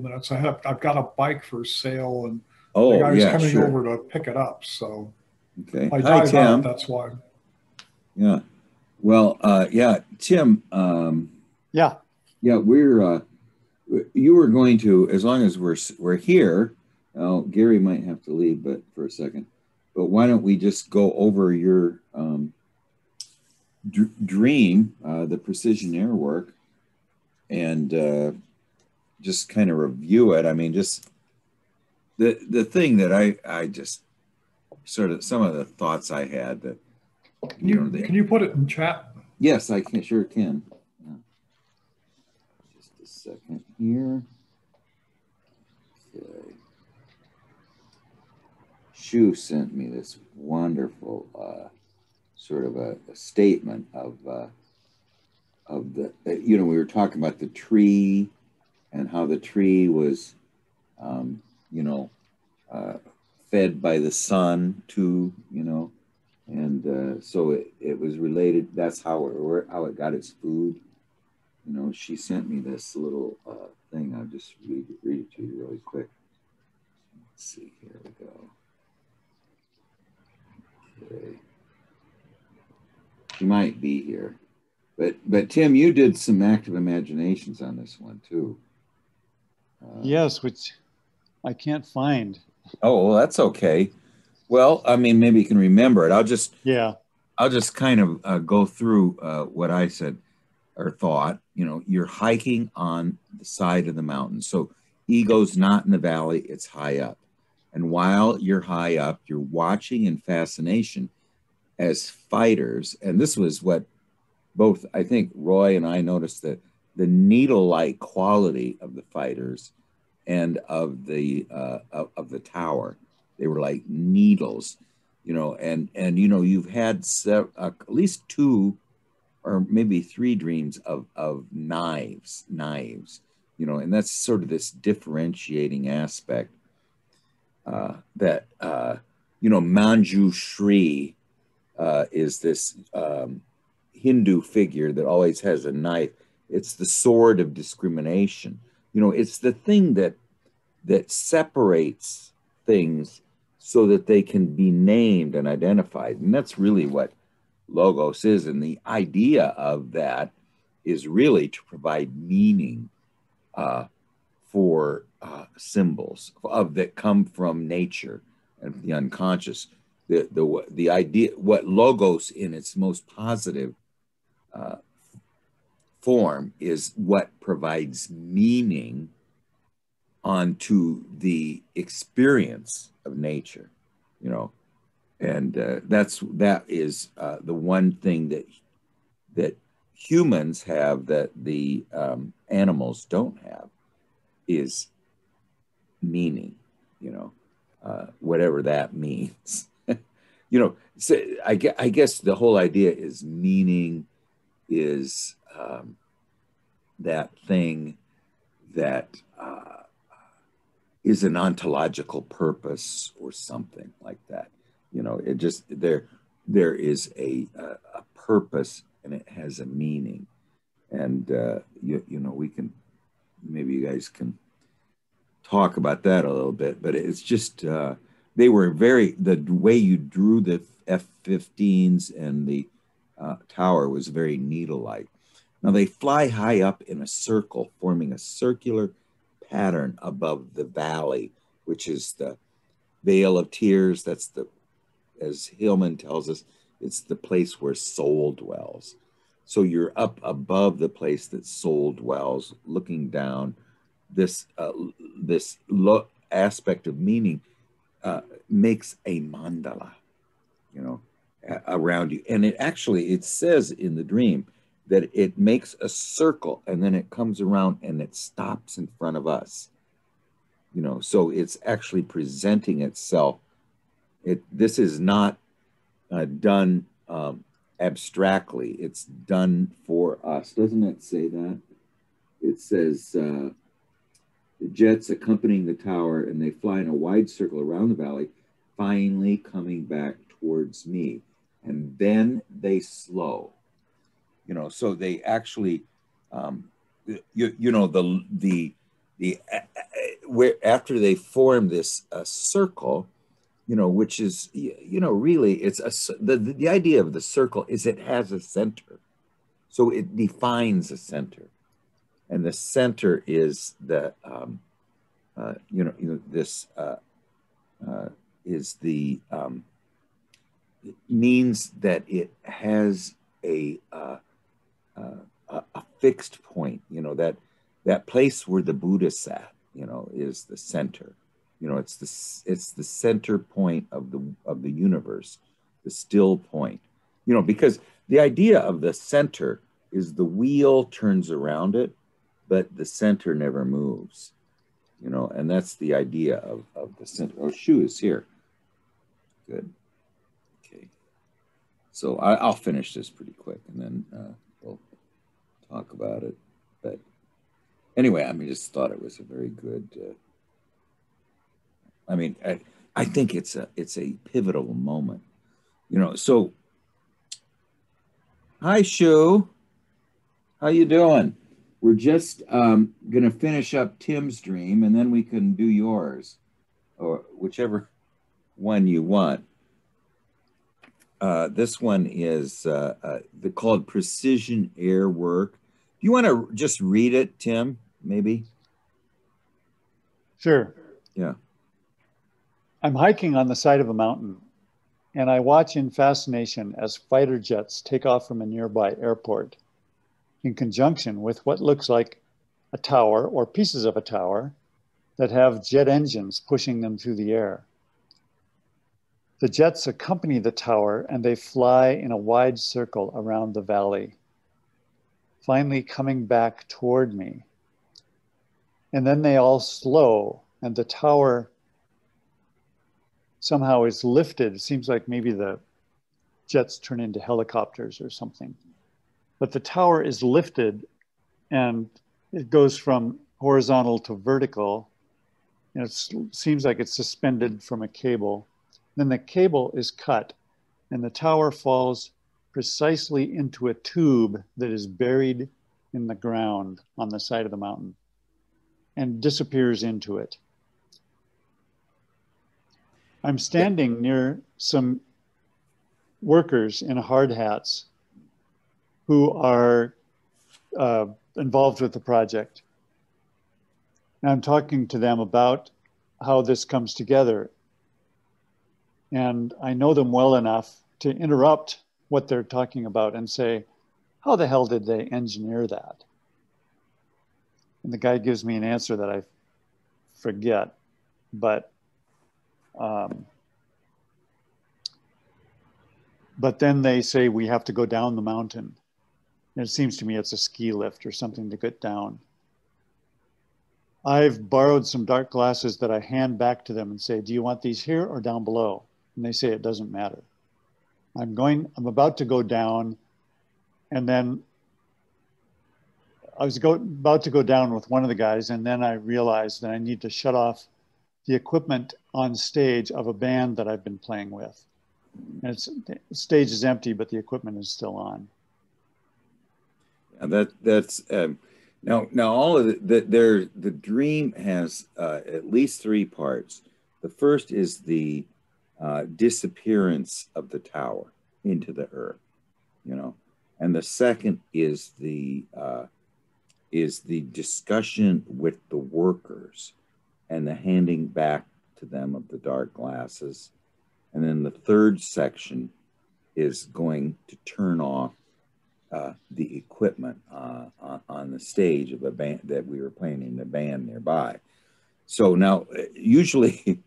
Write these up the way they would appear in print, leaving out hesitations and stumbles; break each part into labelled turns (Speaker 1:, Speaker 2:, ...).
Speaker 1: minutes. I've got a bike for sale, and the
Speaker 2: Oh,
Speaker 1: guy's
Speaker 2: yeah,
Speaker 1: coming
Speaker 2: sure.
Speaker 1: over to pick it up. So if
Speaker 2: Okay.
Speaker 1: I
Speaker 2: Hi,
Speaker 1: drive out,
Speaker 2: Tim.
Speaker 1: that's why.
Speaker 2: Yeah. Well, yeah, Tim,
Speaker 3: Yeah.
Speaker 2: yeah, you were going to, as long as we're here, Gary might have to leave, but for a second, but why don't we just go over your dream, the precision air work, and just kind of review it. I mean, just the thing that I just sort of some of the thoughts I had that
Speaker 1: Can you put it in chat?
Speaker 2: yes, I can sure can. Just a second here. Okay. Shu sent me this wonderful sort of a statement of the we were talking about the tree and how the tree was um, you know uh, fed by the sun too, and so it was related. That's how it got its food. She sent me this little thing. I'll just read it to you really quick. Let's see. Here we go. Okay. She might be here, but Tim, you did some active imaginations on this one too.
Speaker 3: Yes, which I can't find.
Speaker 2: Oh, well, that's okay. Well, I mean, maybe you can remember it.
Speaker 3: Yeah.
Speaker 2: I'll just kind of go through what I said or thought. You're hiking on the side of the mountain. So ego's not in the valley, it's high up. And while you're high up, you're watching in fascination as fighters. And this was what both, I think, Roy and I noticed that the needle-like quality of the fighters and of the tower. They were like needles, and you've had at least two or maybe three dreams of knives, and that's sort of this differentiating aspect that Manju Shri is this Hindu figure that always has a knife. It's the sword of discrimination. It's the thing that separates things so that they can be named and identified. And that's really what logos is. And the idea of that is really to provide meaning for symbols that come from nature and the unconscious. The idea, what logos in its most positive form is what provides meaning onto the experience of nature, and that is the one thing that humans have that the animals don't have is meaning, whatever that means. So I guess the whole idea is meaning is that thing that is an ontological purpose or something like that. It just there is a purpose and it has a meaning, and we can maybe you guys can talk about that a little bit, but it's just they were the way you drew the F-15s and the tower was very needle-like. Now they fly high up in a circle, forming a circular pattern above the valley, which is the Vale of Tears. That's as Hillman tells us, it's the place where soul dwells. So you're up above the place that soul dwells, looking down. This aspect of meaning makes a mandala, around you, and it says in the dream that it makes a circle and then it comes around and it stops in front of us. So it's actually presenting itself. This is not done abstractly. It's done for us. Doesn't it say that? It says the jets accompanying the tower, and they fly in a wide circle around the valley, finally coming back towards me. And then they slow. So they actually, the the where after they form this circle, which is really it's the idea of the circle is it has a center, so it defines a center, and the center is the this is the it means that it has a fixed point, that place where the Buddha sat, is the center. It's the center point of the universe, the still point. Because the idea of the center is the wheel turns around it, but the center never moves. And that's the idea of the center. Oh, Shu is here. Good. Okay. So I'll finish this pretty quick, and then we'll talk about it. But anyway, I just thought it was a very good. I think it's a pivotal moment. So hi, Shu. How you doing? We're just going to finish up Tim's dream, and then we can do yours, or whichever one you want. This one is called Precision Air Work. Do you want to just read it, Tim, maybe?
Speaker 3: Sure.
Speaker 2: Yeah.
Speaker 3: I'm hiking on the side of a mountain, and I watch in fascination as fighter jets take off from a nearby airport, in conjunction with what looks like a tower or pieces of a tower that have jet engines pushing them through the air. The jets accompany the tower and they fly in a wide circle around the valley, finally coming back toward me. And then they all slow and the tower somehow is lifted. It seems like maybe the jets turn into helicopters or something. But the tower is lifted and it goes from horizontal to vertical. And it seems like it's suspended from a cable. Then the cable is cut and the tower falls precisely into a tube that is buried in the ground on the side of the mountain and disappears into it. I'm standing near some workers in hard hats who are involved with the project. And I'm talking to them about how this comes together. And I know them well enough to interrupt what they're talking about and say, how the hell did they engineer that? And the guy gives me an answer that I forget, but then they say we have to go down the mountain. And it seems to me it's a ski lift or something to get down. I've borrowed some dark glasses that I hand back to them and say, do you want these here or down below? And they say it doesn't matter. I'm about to go down, and then I was about to go down with one of the guys, and then I realized that I need to shut off the equipment on stage of a band that I've been playing with. And the stage is empty, but the equipment is still on.
Speaker 2: That's now all of the dream has at least three parts. The first is the disappearance of the tower into the earth, and the second is the discussion with the workers and the handing back to them of the dark glasses. And then the third section is going to turn off the equipment on the stage of a band that we were playing in the band nearby. So now, usually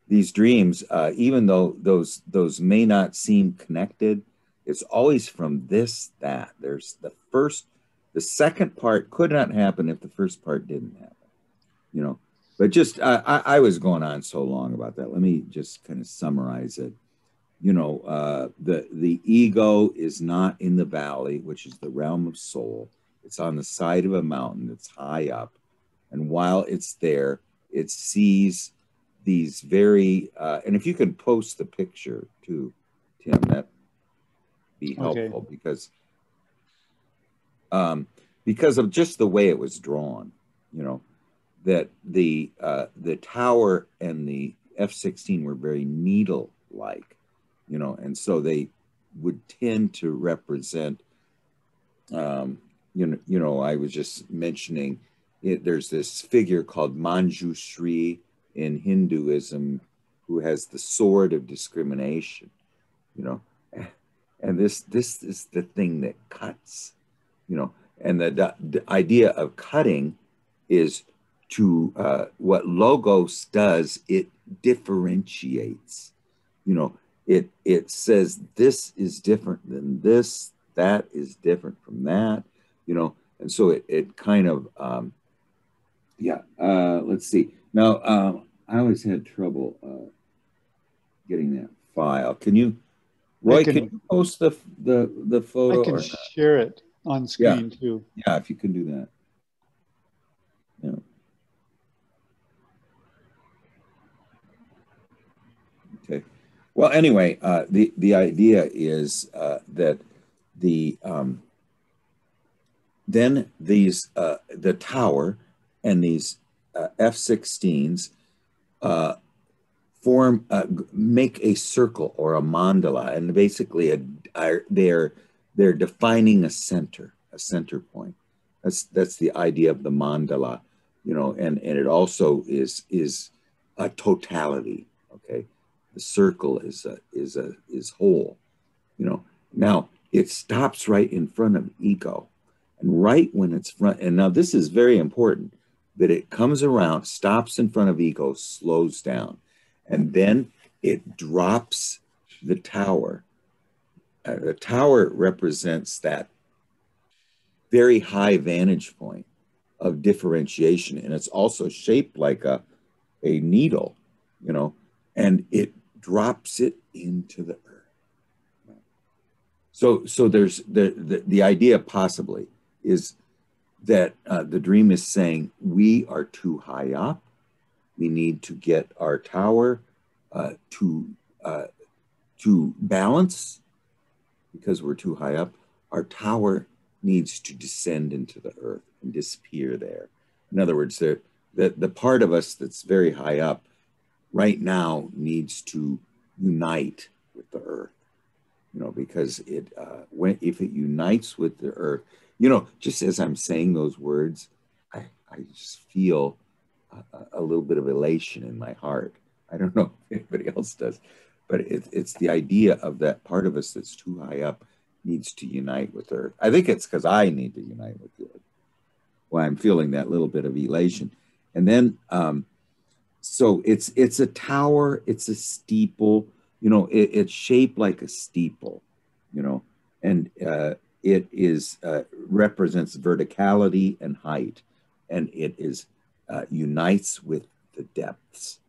Speaker 2: these dreams, even though those may not seem connected, it's always from that. There's the second part could not happen if the first part didn't happen, But just, I was going on so long about that. Let me just kind of summarize it. The ego is not in the valley, which is the realm of soul. It's on the side of a mountain that's high up. And while it's there, it sees these very, and if you can post the picture too, Tim, that'd be helpful. Okay. Because of just the way it was drawn, that the tower and the F-16 were very needle-like, you know, and so they would tend to represent, you know, I was just mentioning it. There's this figure called Manjushri in Hinduism who has the sword of discrimination, you know, and this is the thing that cuts, you know, and the idea of cutting is to what logos does, it differentiates, you know, it says this is different than this, that is different from that, you know, and so it kind of let's see now. I always had trouble getting that file. Can you, Roy, can you post the photo?
Speaker 3: I can share it on screen too.
Speaker 2: Yeah, if you can do that. Yeah. Okay. Well, anyway, the idea is that the then these the tower and these F-16s form make a circle or a mandala, and basically they're defining a center point. That's the idea of the mandala, you know, and it also is a totality. Okay, the circle is whole, you know. Now it stops right in front of ego, and right when it's front, and now this is very important, that it comes around, stops in front of ego, slows down, and then it drops the tower. The tower represents that very high vantage point of differentiation, and it's also shaped like a needle, you know, and it drops it into the earth. So there's the idea possibly is that the dream is saying we are too high up. We need to get our tower to balance because we're too high up. Our tower needs to descend into the earth and disappear there. In other words, the part of us that's very high up right now needs to unite with the earth, you know, because if it unites with the earth, you know, just as I'm saying those words, I just feel a little bit of elation in my heart. I don't know if anybody else does, but it's the idea of that part of us that's too high up needs to unite with Earth. I think it's because I need to unite with Earth. Why I'm feeling that little bit of elation. And then, so it's a tower, it's a steeple, you know, it's shaped like a steeple, you know, and it is represents verticality and height, and it is unites with the depths,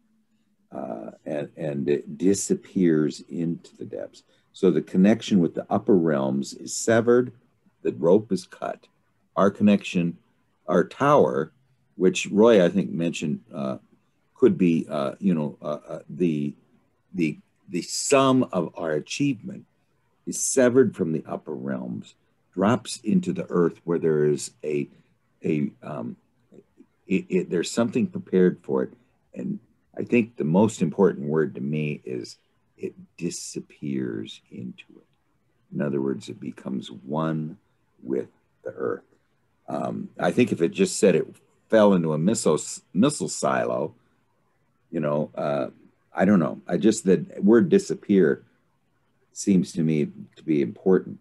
Speaker 2: and it disappears into the depths. So the connection with the upper realms is severed, the rope is cut. Our connection, our tower, which Roy I think mentioned, could be the sum of our achievement is severed from the upper realms, drops into the earth where there is there's something prepared for it. And I think the most important word to me is it disappears into it. In other words, it becomes one with the earth. I think if it just said it fell into a missile silo, you know, I don't know. The word disappear seems to me to be important,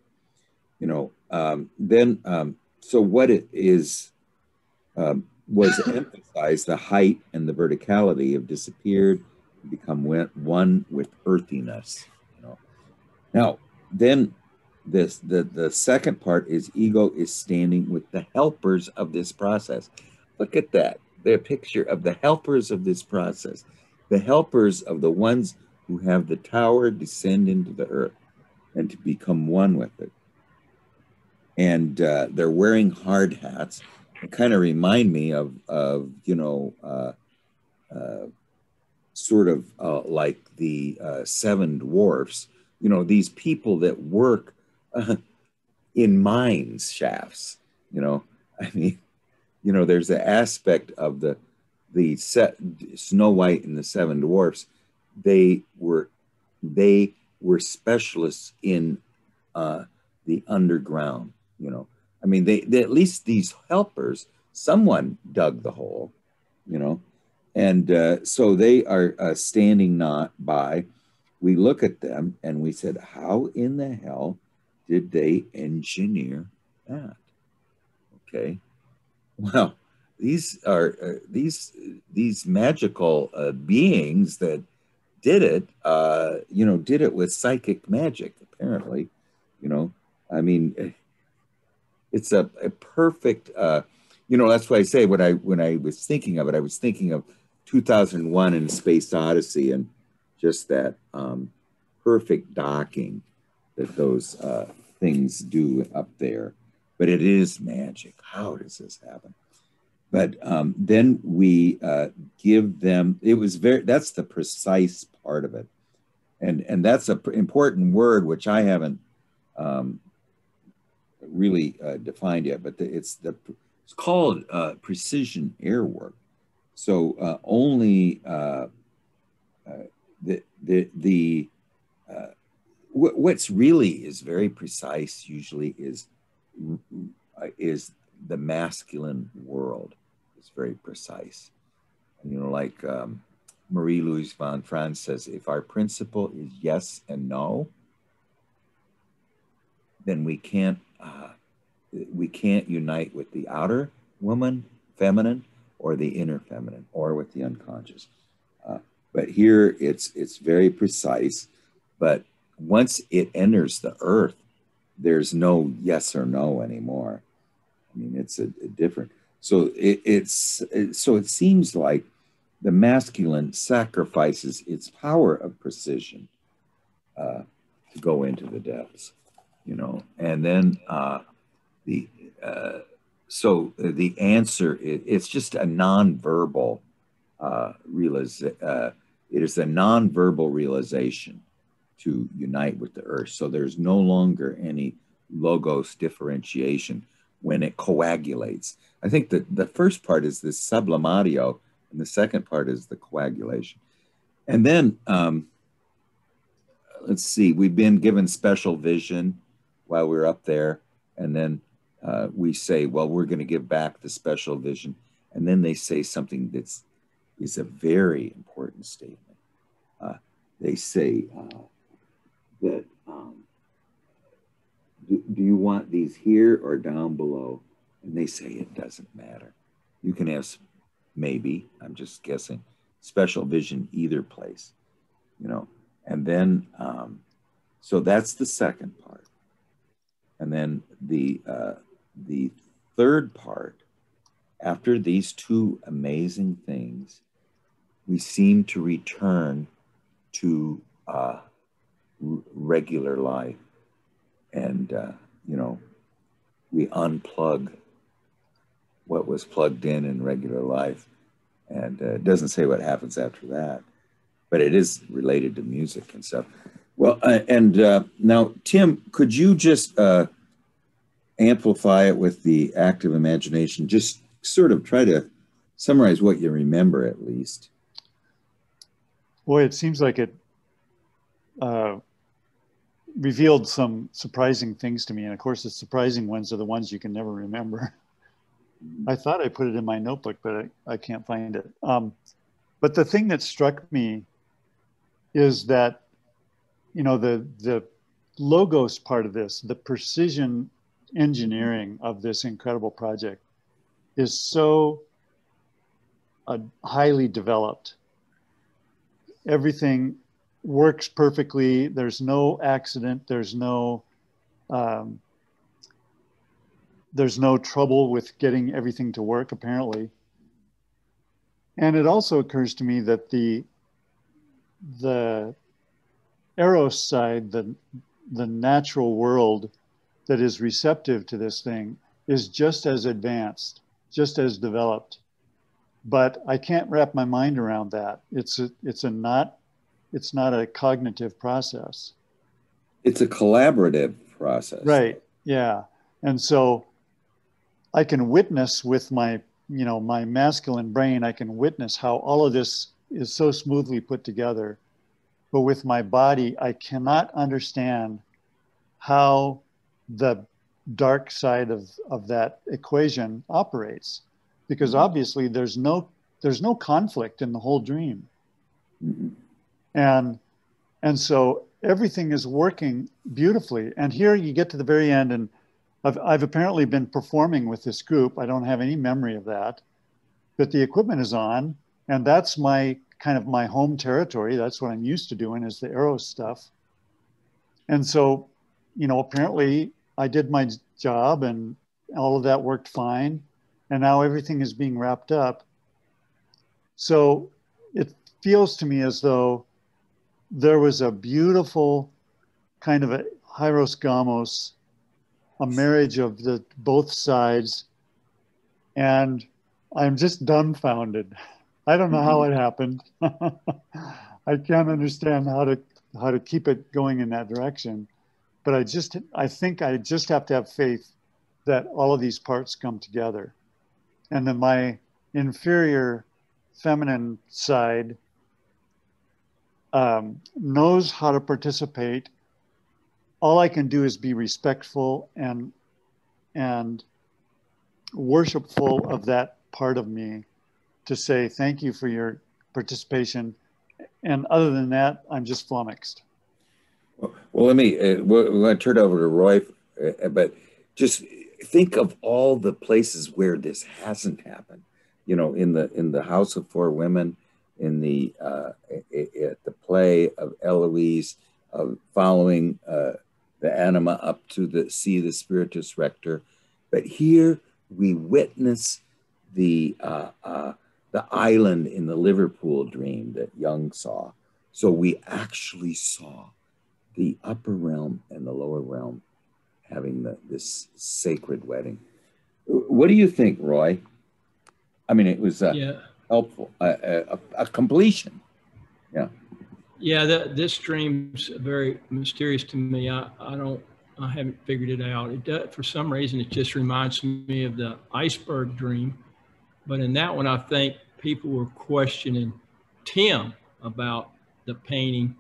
Speaker 2: you know. So what it is was emphasized, the height and the verticality have disappeared, become one with earthiness, you know. Now, then the second part is ego is standing with the helpers of this process. Look at that, the picture of the helpers of this process, the helpers of the ones who have the tower descend into the earth and to become one with it. And they're wearing hard hats. It kind of remind me of you know, sort of like the seven dwarfs, you know, these people that work in mines shafts, you know. I mean, you know, there's the aspect of the Snow White and the Seven Dwarfs, they were specialists in the underground. You know, I mean, they at least these helpers, someone dug the hole. You know, and so they are standing not by. We look at them and we said, how in the hell did they engineer that? Okay, well, these are these magical beings that did it. You know, did it with psychic magic. Apparently, you know, I mean, it's a perfect. You know, that's why I say when I was thinking of it, I was thinking of 2001 and Space Odyssey and just that perfect docking that those things do up there. But it is magic. How does this happen? But then we give them, that's the precise part of it. And that's an important word, which I haven't really defined yet, but it's called precision air work. So only what's really is very precise usually is the masculine world. It's very precise. And, you know, like Marie-Louise von Franz says, if our principle is yes and no, then we can't unite with the outer woman, feminine, or the inner feminine, or with the unconscious. But here it's very precise. But once it enters the earth, there's no yes or no anymore. I mean, it's a different. So it seems like the masculine sacrifices its power of precision to go into the depths, you know. And then so the answer it's just a nonverbal it is a nonverbal realization to unite with the earth. So there's no longer any logos differentiation when it coagulates. I think that the first part is this sublimatio, and the second part is the coagulation. And then, let's see, we've been given special vision while we're up there. And then we say, well, we're going to give back the special vision. And then they say something is a very important statement. They say that, do you want these here or down below? And they say it doesn't matter. You can have, maybe, I'm just guessing, special vision either place, you know. And then, so that's the second part. And then the third part, after these two amazing things, we seem to return to regular life. And, you know, we unplug what was plugged in regular life. And it doesn't say what happens after that, but it is related to music and stuff. Well, now, Tim, could you just amplify it with the active imagination? Just sort of try to summarize what you remember, at least.
Speaker 3: Boy, it seems like it revealed some surprising things to me. And of course, the surprising ones are the ones you can never remember. I thought I put it in my notebook, but I can't find it. But the thing that struck me is that, you know, the logos part of this, the precision engineering of this incredible project is so highly developed. Everything works perfectly. There's no accident. There's no trouble with getting everything to work, apparently. And it also occurs to me that the Eros side, the natural world that is receptive to this thing, is just as advanced, just as developed. But I can't wrap my mind around that. It's not a cognitive process.
Speaker 2: It's a collaborative process.
Speaker 3: Right. Yeah. And so I can witness with my you know, my masculine brain, I can witness how all of this is so smoothly put together. But with my body, I cannot understand how the dark side of that equation operates, because obviously there's no conflict in the whole dream.
Speaker 2: Mm-hmm.
Speaker 3: And so everything is working beautifully. And here you get to the very end, and I've apparently been performing with this group. I don't have any memory of that, but the equipment is on, and that's my kind of my home territory. That's what I'm used to doing, is the aero stuff. And so, you know, apparently I did my job and all of that worked fine. And now everything is being wrapped up. So it feels to me as though there was a beautiful kind of a Hieros Gamos, a marriage of the both sides. And I'm just dumbfounded. I don't know how it happened. I can't understand how to keep it going in that direction. But I think I just have to have faith that all of these parts come together. And then my inferior feminine side knows how to participate. All I can do is be respectful and worshipful of that part of me, to say thank you for your participation. And other than that, I'm just flummoxed.
Speaker 2: Well, let me, we're going to turn it over to Roy, but just think of all the places where this hasn't happened. You know, in the House of Four Women, in the at the play of Eloise, of following the anima up to the Sea of the Spiritus Rector. But here we witness the island in the Liverpool dream that Jung saw. So we actually saw the upper realm and the lower realm having this sacred wedding. What do you think, Roy? I mean, it was helpful, a completion. Yeah.
Speaker 4: Yeah, this dream's very mysterious to me. I haven't figured it out. It does, for some reason, it just reminds me of the iceberg dream. But in that one, I think people were questioning Tim about the painting,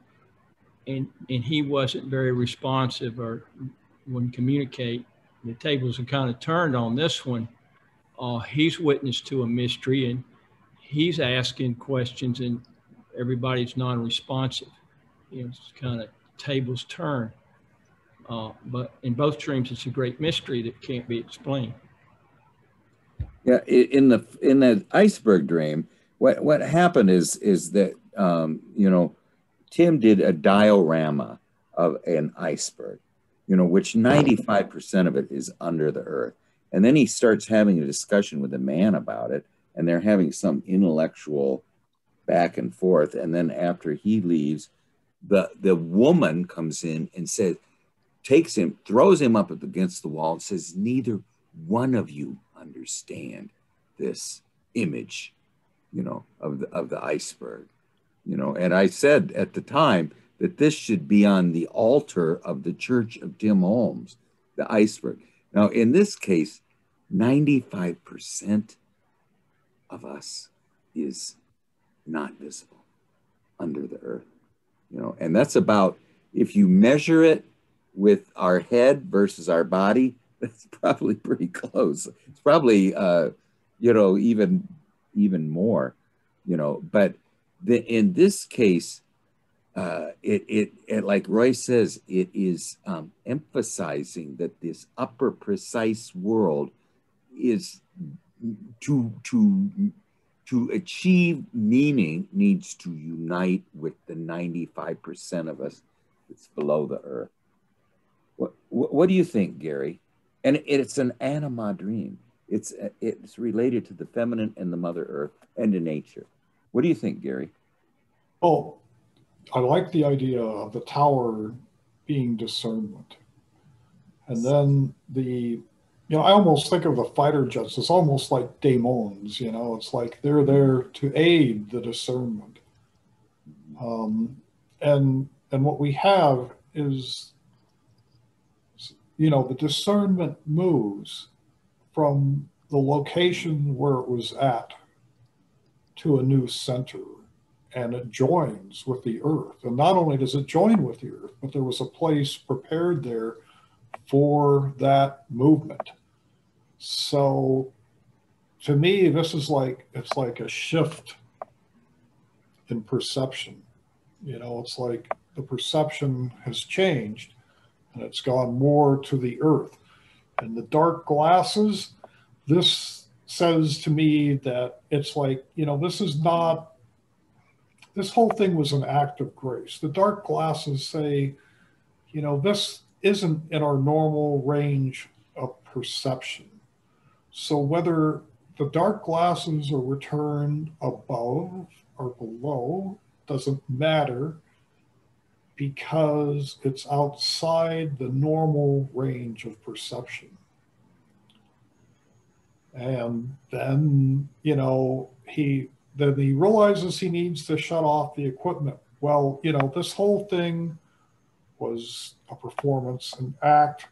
Speaker 4: and he wasn't very responsive or wouldn't communicate. The tables are kind of turned on this one. He's witness to a mystery, and he's asking questions, and everybody's non-responsive. You know, it's kind of tables turn. But in both dreams, it's a great mystery that can't be explained.
Speaker 2: Yeah, in the iceberg dream, what happened is that you know, Tim did a diorama of an iceberg, you know, which 95% of it is under the earth, and then he starts having a discussion with a man about it, and they're having some intellectual back and forth, and then after he leaves, the woman comes in and says, takes him, throws him up against the wall, and says, neither one of you understand this image, you know, of the iceberg, you know. And I said at the time that this should be on the altar of the Church of Tim Holmes, the iceberg. Now, in this case, 95% of us is not visible under the earth, you know. And that's about, if you measure it with our head versus our body, that's probably pretty close. It's probably, you know, even more, you know. But in this case, it like Roy says, it is emphasizing that this upper precise world is to achieve meaning needs to unite with the 95% of us that's below the earth. What do you think, Gary? And it's an anima dream. It's related to the feminine and the Mother Earth and to nature. What do you think, Gary?
Speaker 1: Oh, I like the idea of the tower being discernment. And then you know, I almost think of the fighter jets as almost like daemons, you know, it's like they're there to aid the discernment. And what we have is, you know, the discernment moves from the location where it was at to a new center, and it joins with the earth. And not only does it join with the earth, but there was a place prepared there for that movement. So to me, this is like, it's like a shift in perception. You know, it's like the perception has changed and it's gone more to the earth. And the dark glasses, this says to me that it's like, you know, this is not, this whole thing was an act of grace. The dark glasses say, you know, this isn't in our normal range of perception. So whether the dark glasses are returned above or below doesn't matter, because it's outside the normal range of perception. And then, you know, then he realizes he needs to shut off the equipment. Well, you know, this whole thing was a performance, an act,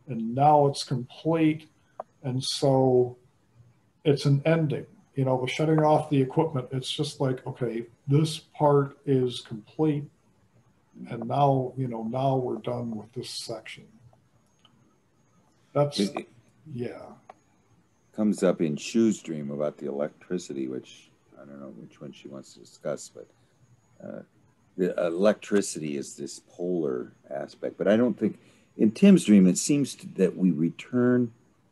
Speaker 1: and now it's complete. And so it's an ending. You know, the shutting off the equipment, it's just like, okay, this part is complete. And now, you know, now we're done with this section. That's, yeah.
Speaker 2: Comes up in Shu's dream about the electricity, which I don't know which one she wants to discuss, but the electricity is this polar aspect. But I don't think, in Tim's dream, it seems that we return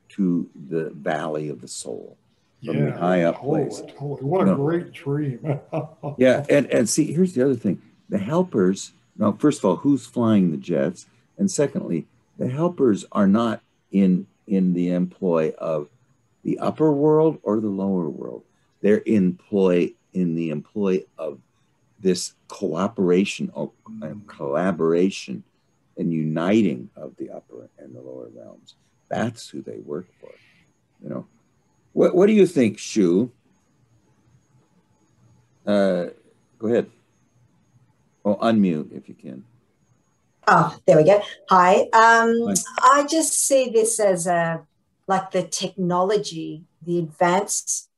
Speaker 2: to the valley of the soul from the high up place.
Speaker 1: Totally. What a great dream.
Speaker 2: Yeah, and see, here's the other thing. The helpers, now, first of all, who's flying the jets? And secondly, the helpers are not in the employ of the upper world or the lower world. They're in the employ of this cooperation or collaboration and uniting of the upper and the lower realms. That's who they work for. You know, what do you think, Shu? Go ahead. Oh, unmute if you can.
Speaker 5: Oh, there we go. Hi. I just see this as like the technology, the advanced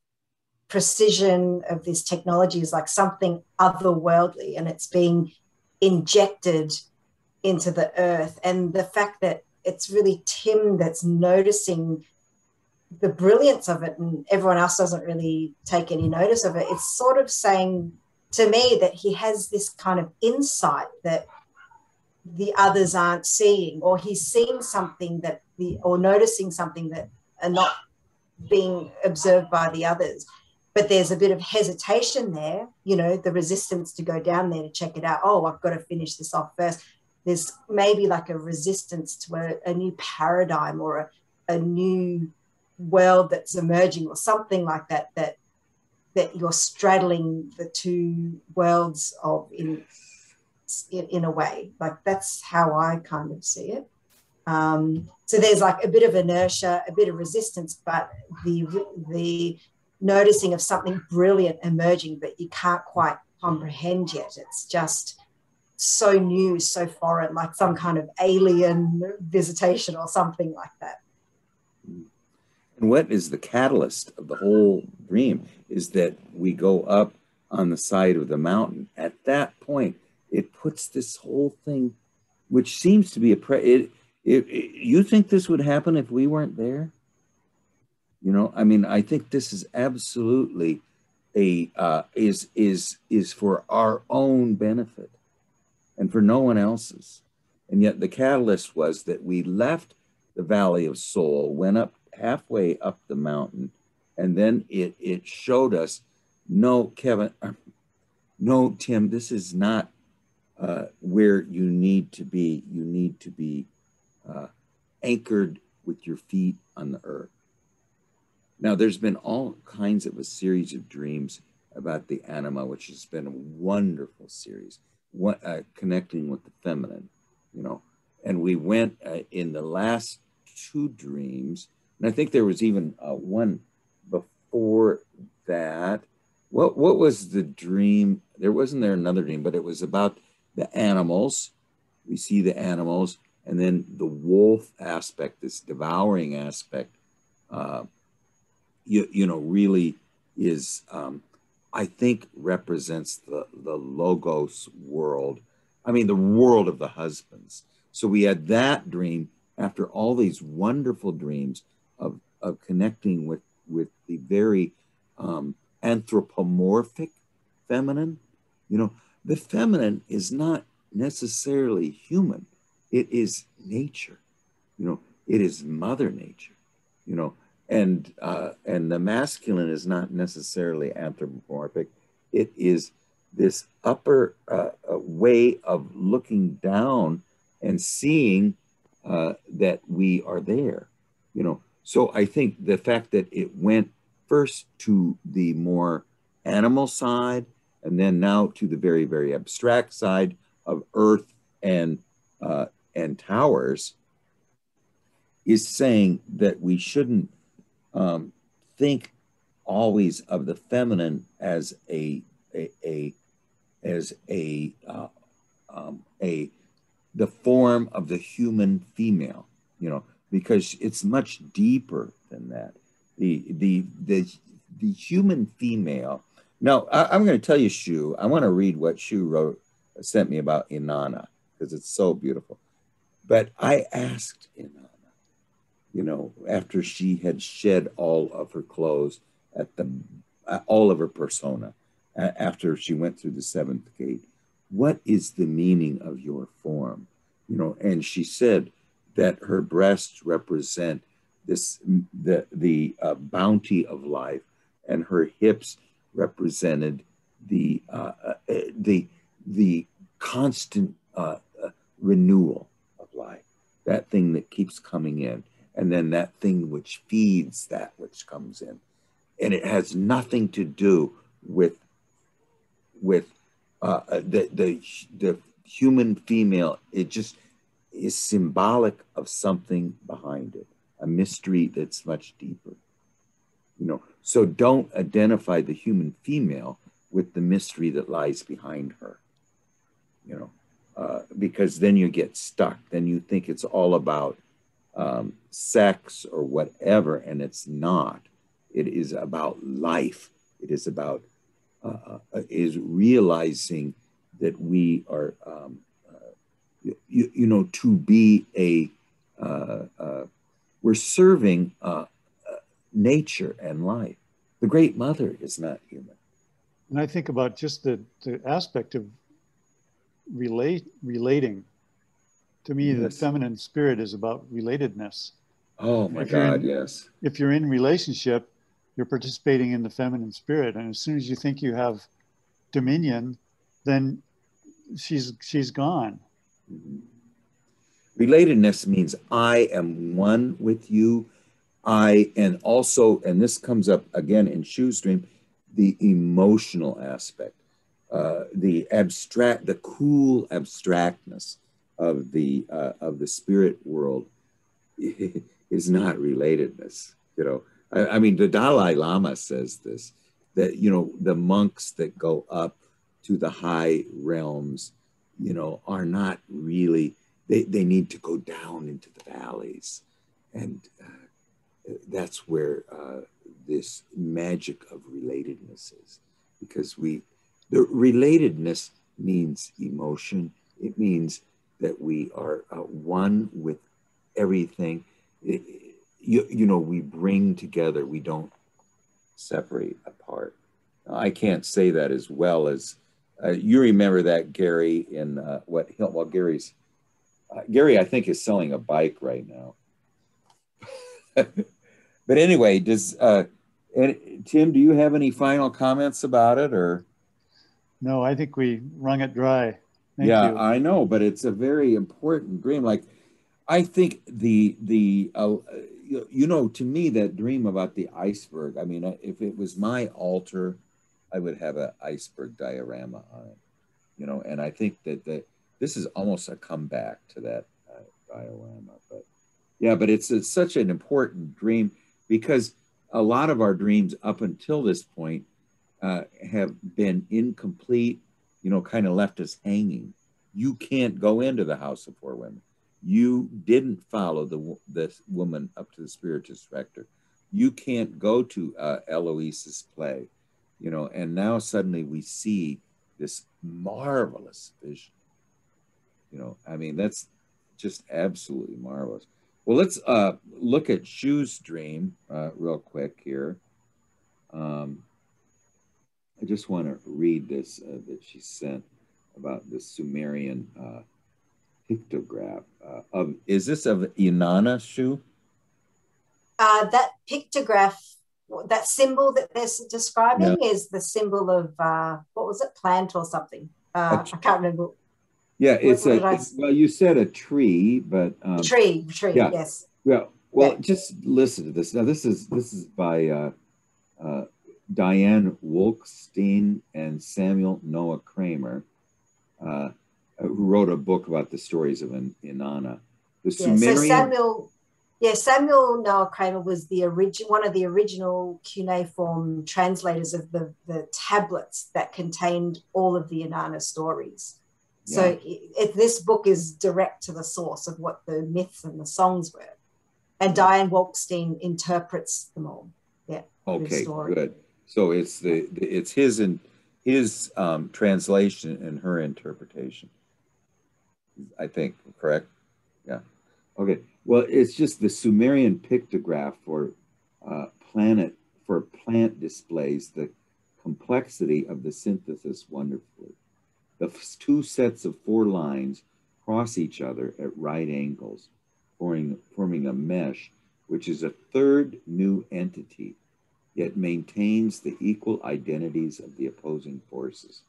Speaker 5: precision of this technology is like something otherworldly, and it's being injected into the earth. And the fact that it's really Tim that's noticing the brilliance of it and everyone else doesn't really take any notice of it, it's sort of saying to me that he has this kind of insight that the others aren't seeing, or he's seeing something or noticing something that are not being observed by the others. But there's a bit of hesitation there, you know, the resistance to go down there to check it out. Oh, I've got to finish this off first. There's maybe like a resistance to a new paradigm or a new world that's emerging or something like that, that you're straddling the two worlds of in a way. Like that's how I kind of see it. So there's like a bit of inertia, a bit of resistance, but the noticing of something brilliant emerging that you can't quite comprehend yet. It's just so new, so foreign, like some kind of alien visitation or something like that.
Speaker 2: And what is the catalyst of the whole dream is that we go up on the side of the mountain. At that point, it puts this whole thing, which seems to be you think this would happen if we weren't there? You know, I mean, I think this is absolutely is for our own benefit and for no one else's. And yet the catalyst was that we left the Valley of Soul, went up halfway up the mountain, and then it showed us, no, Kevin, no, Tim, this is not where you need to be. You need to be anchored with your feet on the earth. Now, there's been all kinds of a series of dreams about the anima, which has been a wonderful series, connecting with the feminine, you know. And we went in the last two dreams, and I think there was even one before that. What was the dream? Wasn't there another dream, but it was about the animals. We see the animals, and then the wolf aspect, this devouring aspect, really is, I think, represents the logos world. I mean, the world of the husbands. So we had that dream after all these wonderful dreams of connecting with the very anthropomorphic feminine. The feminine is not necessarily human. It is nature. It is Mother Nature. And the masculine is not necessarily anthropomorphic. It is this upper way of looking down and seeing that we are there. So I think the fact that it went first to the more animal side, and then now to the very, very abstract side of earth and towers, is saying that we shouldn't think always of the feminine as the form of the human female, because it's much deeper than that. The human female. Now, I'm going to tell you, Shu, I want to read what Shu sent me about Inanna, because it's so beautiful. But I asked Inanna, after she had shed all of her clothes all of her persona, after she went through the seventh gate, what is the meaning of your form? And she said that her breasts represent the bounty of life, and her hips represented the constant renewal of life, that thing that keeps coming in, and then that thing which feeds that which comes in. And it has nothing to do with the human female. It just is symbolic of something behind it, a mystery that's much deeper. So don't identify the human female with the mystery that lies behind her, because then you get stuck. Then you think it's all about sex or whatever, and it's not. It is about life. It is about is realizing that we are, to be we're serving nature and life. The Great Mother is not human.
Speaker 3: And I think about just the aspect of relating. To me, the feminine spirit is about relatedness.
Speaker 2: Oh my God, yes.
Speaker 3: If you're in relationship, you're participating in the feminine spirit. And as soon as you think you have dominion, then she's gone.
Speaker 2: Mm-hmm. Relatedness means I am one with you. And this comes up again in Shu's dream, the emotional aspect, the cool abstractness of the spirit world is not relatedness. I mean, the Dalai Lama says this, that the monks that go up to the high realms, are not really. They need to go down into the valleys, and that's where this magic of relatedness is, because the relatedness means emotion. It means that we are one with everything. We bring together. We don't separate apart. I can't say that as well as you remember that, Gary. Gary, I think, is selling a bike right now. But anyway, Tim, do you have any final comments about it, or?
Speaker 3: No, I think we wrung it dry. Thank you.
Speaker 2: I know, but it's a very important dream. Like, I think to me, that dream about the iceberg, I mean, if it was my altar, I would have an iceberg diorama on it, and I think that this is almost a comeback to that diorama. But yeah, but it's such an important dream, because a lot of our dreams up until this point have been incomplete, kind of left us hanging. You can't go into the House of Four Women. You didn't follow the woman up to the Spiritus Rector. you can't go to Eloise's play, you know, and now suddenly we see this marvelous vision. You know, I mean, that's just absolutely marvelous. Well, let's look at Shu's dream real quick here. I just want to read this that she sent about the Sumerian pictograph. Is this of Inanna, Shu?
Speaker 5: That pictograph, that symbol that they're describing is the symbol of, what was it, plant or something? I can't remember.
Speaker 2: Yeah, well, you said a tree, but
Speaker 5: tree,
Speaker 2: yeah.
Speaker 5: Yes.
Speaker 2: Well, just listen to this. Now, this is by Diane Wolkstein and Samuel Noah Kramer, who wrote a book about the stories of Inanna. The Sumerian.
Speaker 5: So Samuel Noah Kramer was one of the original cuneiform translators of the tablets that contained all of the Inanna stories. So this book is direct to the source of what the myths and the songs were. And Diane Wolkstein interprets them all. Yeah.
Speaker 2: Okay, good. So it's his translation and her interpretation, I think, correct? Yeah. Okay. Well, it's just the Sumerian pictograph for plant displays the complexity of the synthesis wonderfully. The two sets of 4 lines cross each other at right angles, forming a mesh, which is a third new entity, yet maintains the equal identities of the opposing forces.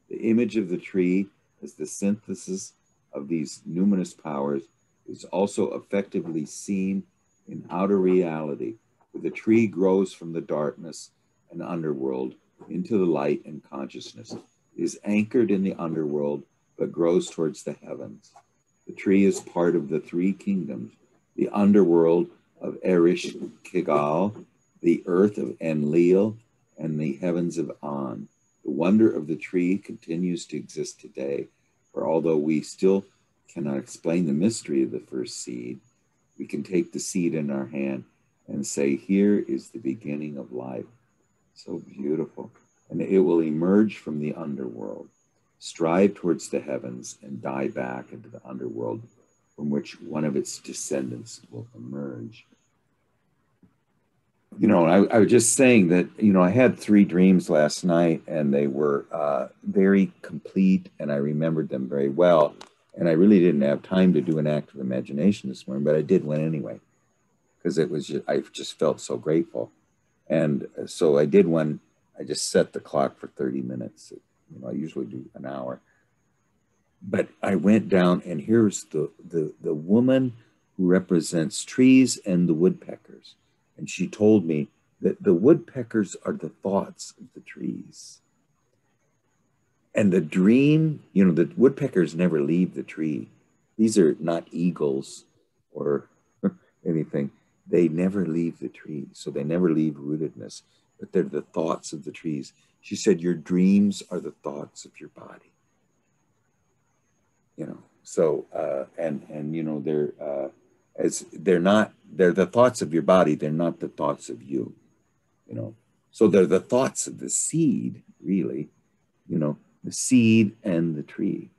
Speaker 2: The image of the tree as the synthesis of these numinous powers is also effectively seen in outer reality, where the tree grows from the darkness and underworld into the light and consciousness. It is anchored in the underworld, but grows towards the heavens. The tree is part of the 3 kingdoms, the underworld of Erish Kigal, the earth of Enlil, and the heavens of An. The wonder of the tree continues to exist today, for although we still cannot explain the mystery of the first seed, we can take the seed in our hand and say, here is the beginning of life. So beautiful. And it will emerge from the underworld, strive towards the heavens, and die back into the underworld, from which one of its descendants will emerge. You know, I was just saying that, you know, I had 3 dreams last night, and they were very complete, and I remembered them very well. And I really didn't have time to do an active imagination this morning, but I did one anyway, because I just felt so grateful. And so I did one. I just set the clock for 30 minutes. You know, I usually do an hour. But I went down, and here's the woman who represents trees and the woodpeckers. And she told me that the woodpeckers are the thoughts of the trees. And the dream, you know, the woodpeckers never leave the tree. These are not eagles or anything. They never leave the tree. So they never leave rootedness, but they're the thoughts of the trees. She said, your dreams are the thoughts of your body. You know, so, and you know, they're the thoughts of your body. They're not the thoughts of you, you know. So they're the thoughts of the seed, really, you know, the seed and the tree,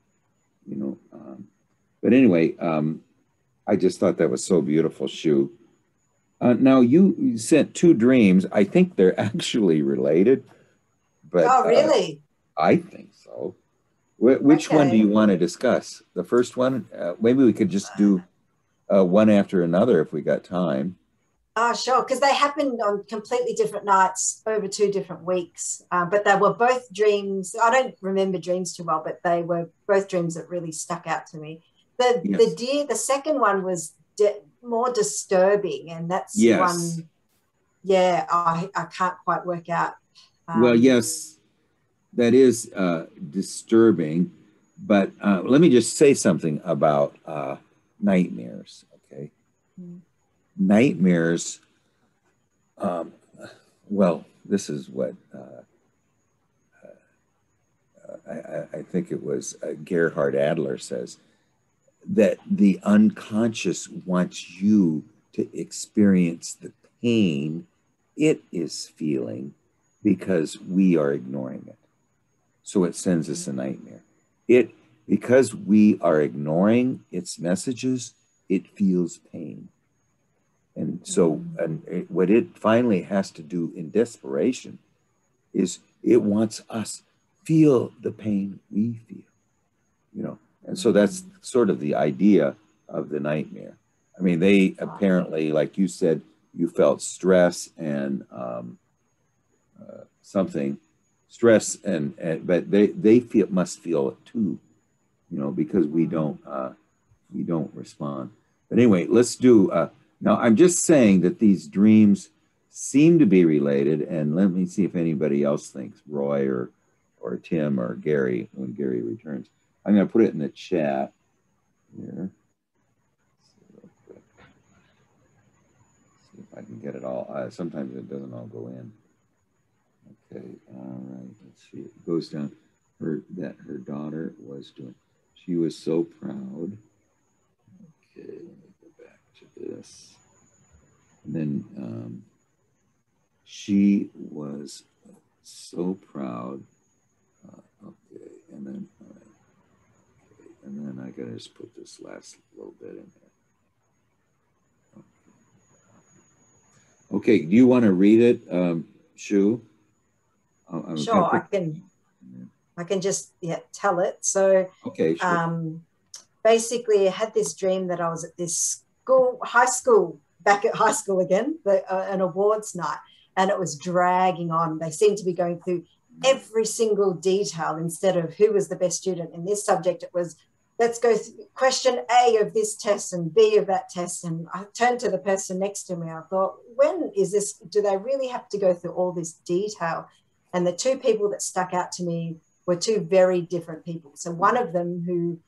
Speaker 2: you know. But anyway, I just thought that was so beautiful, Shu. Now you sent 2 dreams. I think they're actually related, but
Speaker 5: oh, really?
Speaker 2: I think so. Which one do you want to discuss? The first one? Maybe we could just do one after another if we got time.
Speaker 5: Oh, sure, because they happened on completely different nights over 2 different weeks. But they were both dreams. I don't remember dreams too well, but they were both dreams that really stuck out to me. The second one was more disturbing, and that's one. Yeah, I can't quite work out.
Speaker 2: Well, yes, that is disturbing. But let me just say something about nightmares. Okay. Nightmares, well, this is what I think it was Gerhard Adler says, that the unconscious wants you to experience the pain it is feeling because we are ignoring it. So it sends us a nightmare. Because we are ignoring its messages, it feels pain. And so what it finally has to do in desperation is it wants us feel the pain we feel, you know. And so that's sort of the idea of the nightmare. I mean, they apparently, like you said, you felt stress and but they must feel it too, you know, because we don't respond. But anyway, let's do. Now, I'm just saying that these dreams seem to be related, and let me see if anybody else thinks, Roy or Tim or Gary, when Gary returns. I'm going to put it in the chat here. See if I can get it all. Sometimes it doesn't all go in. Okay, all right, let's see. It goes down that her daughter was doing. She was so proud. Okay, let me go back to this. And then she was so proud. Okay, and then okay, and then I gotta just put this last little bit in there. Okay, do you want to read it, Shu?
Speaker 5: Sure, I can just tell it. So
Speaker 2: okay, sure.
Speaker 5: Basically I had this dream that I was at this back at high school again, an awards night, and it was dragging on. They seemed to be going through every single detail. Instead of who was the best student in this subject, it was, let's go through question A of this test and B of that test. And I turned to the person next to me. I thought, when is this? Do they really have to go through all this detail? And the two people that stuck out to me were two very different people. So one of them, who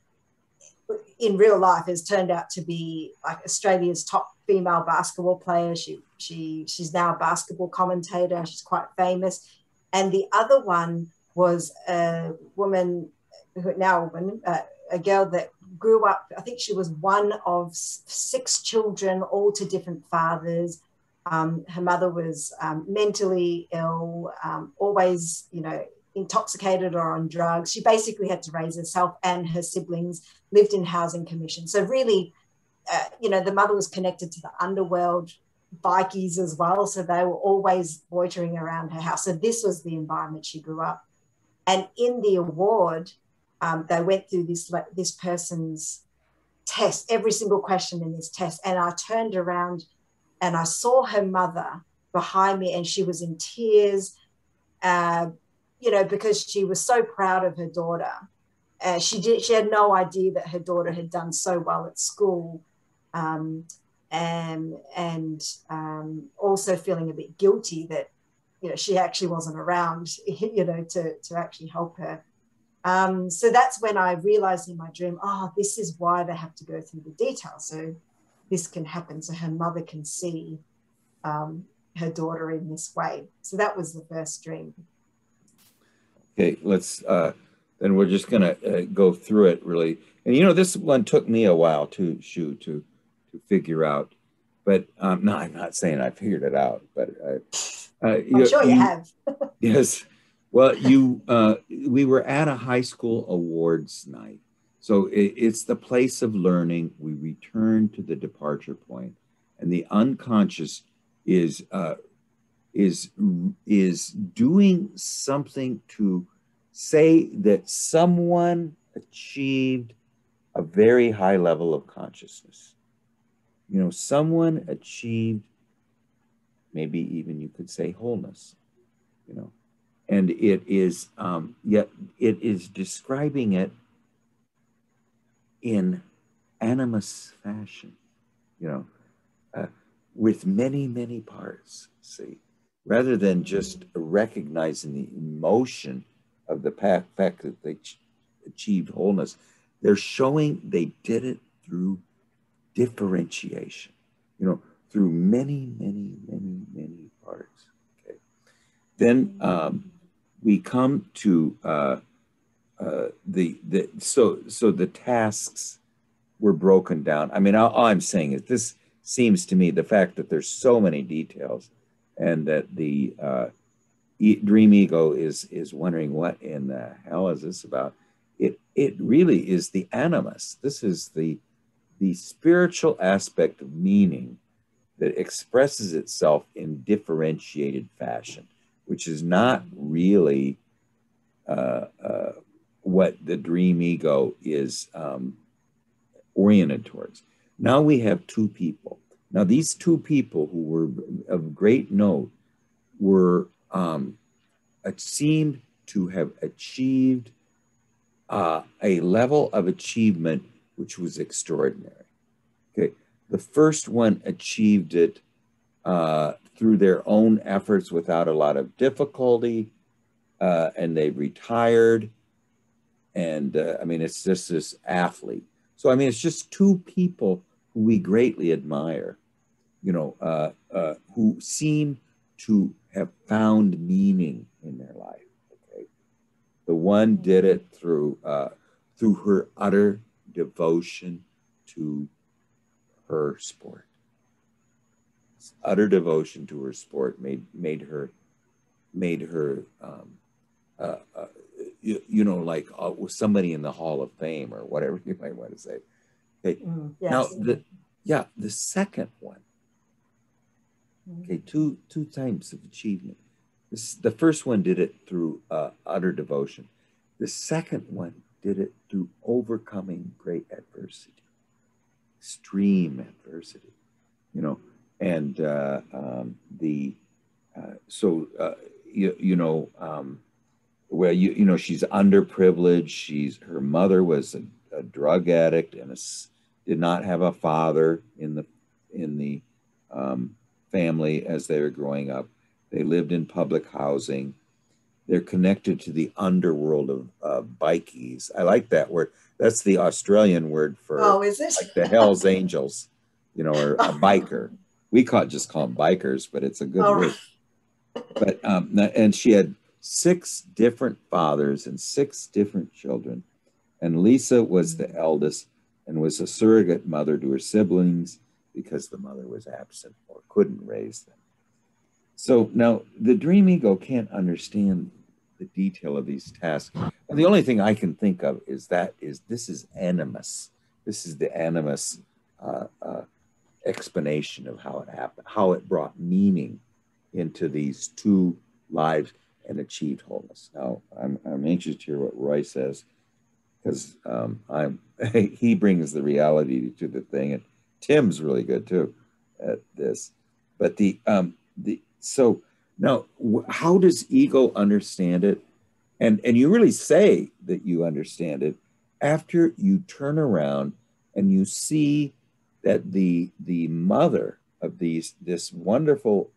Speaker 5: in real life has turned out to be like Australia's top female basketball player. She's now a basketball commentator. She's quite famous. And the other one was a woman, a girl that grew up, I think she was one of 6 children, all to different fathers. Her mother was mentally ill, always, intoxicated or on drugs. She basically had to raise herself and her siblings, lived in housing commission. So really, the mother was connected to the underworld, bikies as well. So they were always loitering around her house. So this was the environment she grew up. And in the award, they went through this person's test, every single question in this test. And I turned around and I saw her mother behind me, and she was in tears, because she was so proud of her daughter. She had no idea that her daughter had done so well at school, and also feeling a bit guilty that, she actually wasn't around, to actually help her. So that's when I realized in my dream, this is why they have to go through the details. So this can happen, so her mother can see her daughter in this way. So that was the first dream.
Speaker 2: Okay, let's, then we're just gonna go through it really. And this one took me a while to figure out, but no, I'm not saying I figured it out, but
Speaker 5: I'm sure you have.
Speaker 2: Yes, well, we were at a high school awards night. So it's the place of learning. We return to the departure point, and the unconscious is doing something to say that someone achieved a very high level of consciousness. Someone achieved, maybe even you could say, wholeness. And it is yet it is describing it in animus fashion, with many, many parts, see, rather than just recognizing the emotion of the fact that they achieved wholeness. They're showing they did it through differentiation, through many, many, many, many parts. Okay. Then we come to so the tasks were broken down. I mean, all I'm saying is this seems to me, the fact that there's so many details and that the dream ego is wondering what in the hell is this about. It really is the animus. This is the spiritual aspect of meaning that expresses itself in differentiated fashion, which is not really what the dream ego is oriented towards. Now we have two people. Now these two people who were of great note were seemed to have achieved a level of achievement which was extraordinary. Okay, the first one achieved it through their own efforts without a lot of difficulty, and they retired. And I mean, it's just this athlete. So I mean, it's just two people who we greatly admire, you know, who seem to have found meaning in their life. Okay, the one did it through her utter devotion to her sport. Utter devotion to her sport made her you know, like with somebody in the Hall of Fame or whatever you might want to say. Okay.
Speaker 5: Yes.
Speaker 2: Now the second one. Okay, two types of achievement. The first one did it through utter devotion. The second one did it through overcoming great adversity, extreme adversity, you know, and well, you know, she's underprivileged. Her mother was a drug addict and did not have a father in the family as they were growing up. They lived in public housing. They're connected to the underworld of bikies. I like that word. That's the Australian word for
Speaker 5: is it?
Speaker 2: like the Hells Angels, you know, or a biker. We just call them bikers, but it's a good word. But and she had 6 different fathers and 6 different children. And Lisa was the eldest and was a surrogate mother to her siblings because the mother was absent or couldn't raise them. So now the dream ego can't understand the detail of these tasks. And the only thing I can think of is this is animus. This is the animus explanation of how it happened, how it brought meaning into these 2 lives and achieved wholeness. Now, I'm anxious to hear what Roy says, because he brings the reality to the thing, and Tim's really good too at this. But so now, how does ego understand it? And you really say that you understand it after you turn around and you see that the mother of this wonderful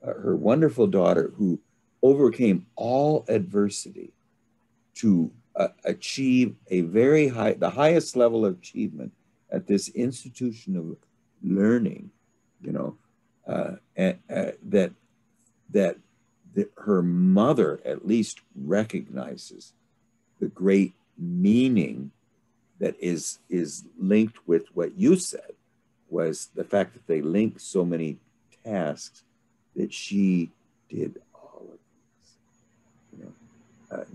Speaker 2: her wonderful daughter who overcame all adversity to achieve the highest level of achievement at this institution of learning, you know, that her mother at least recognizes the great meaning that is linked with what you said, was the fact that they linked so many tasks that she did all of these, you know,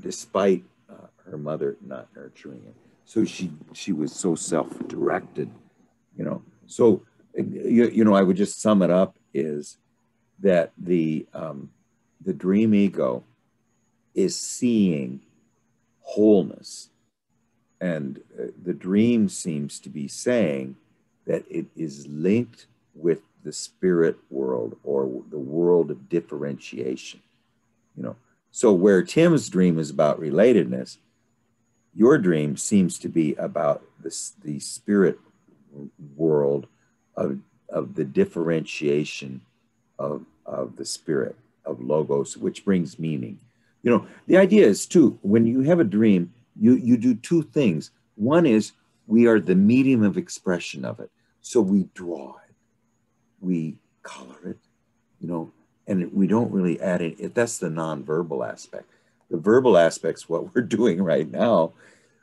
Speaker 2: despite her mother not nurturing it. So she was so self-directed, you know. So you know, I would just sum it up is that the dream ego is seeing wholeness, and the dream seems to be saying that it is linked with the spirit world or the world of differentiation, you know. So where Tim's dream is about relatedness, your dream seems to be about the spirit world of the differentiation of the spirit, of logos, which brings meaning. You know, the idea is too, when you have a dream, you do 2 things. One is we are the medium of expression of it. So we draw it, we color it, you know, and we don't really add it. That's the nonverbal aspect. The verbal aspect's what we're doing right now.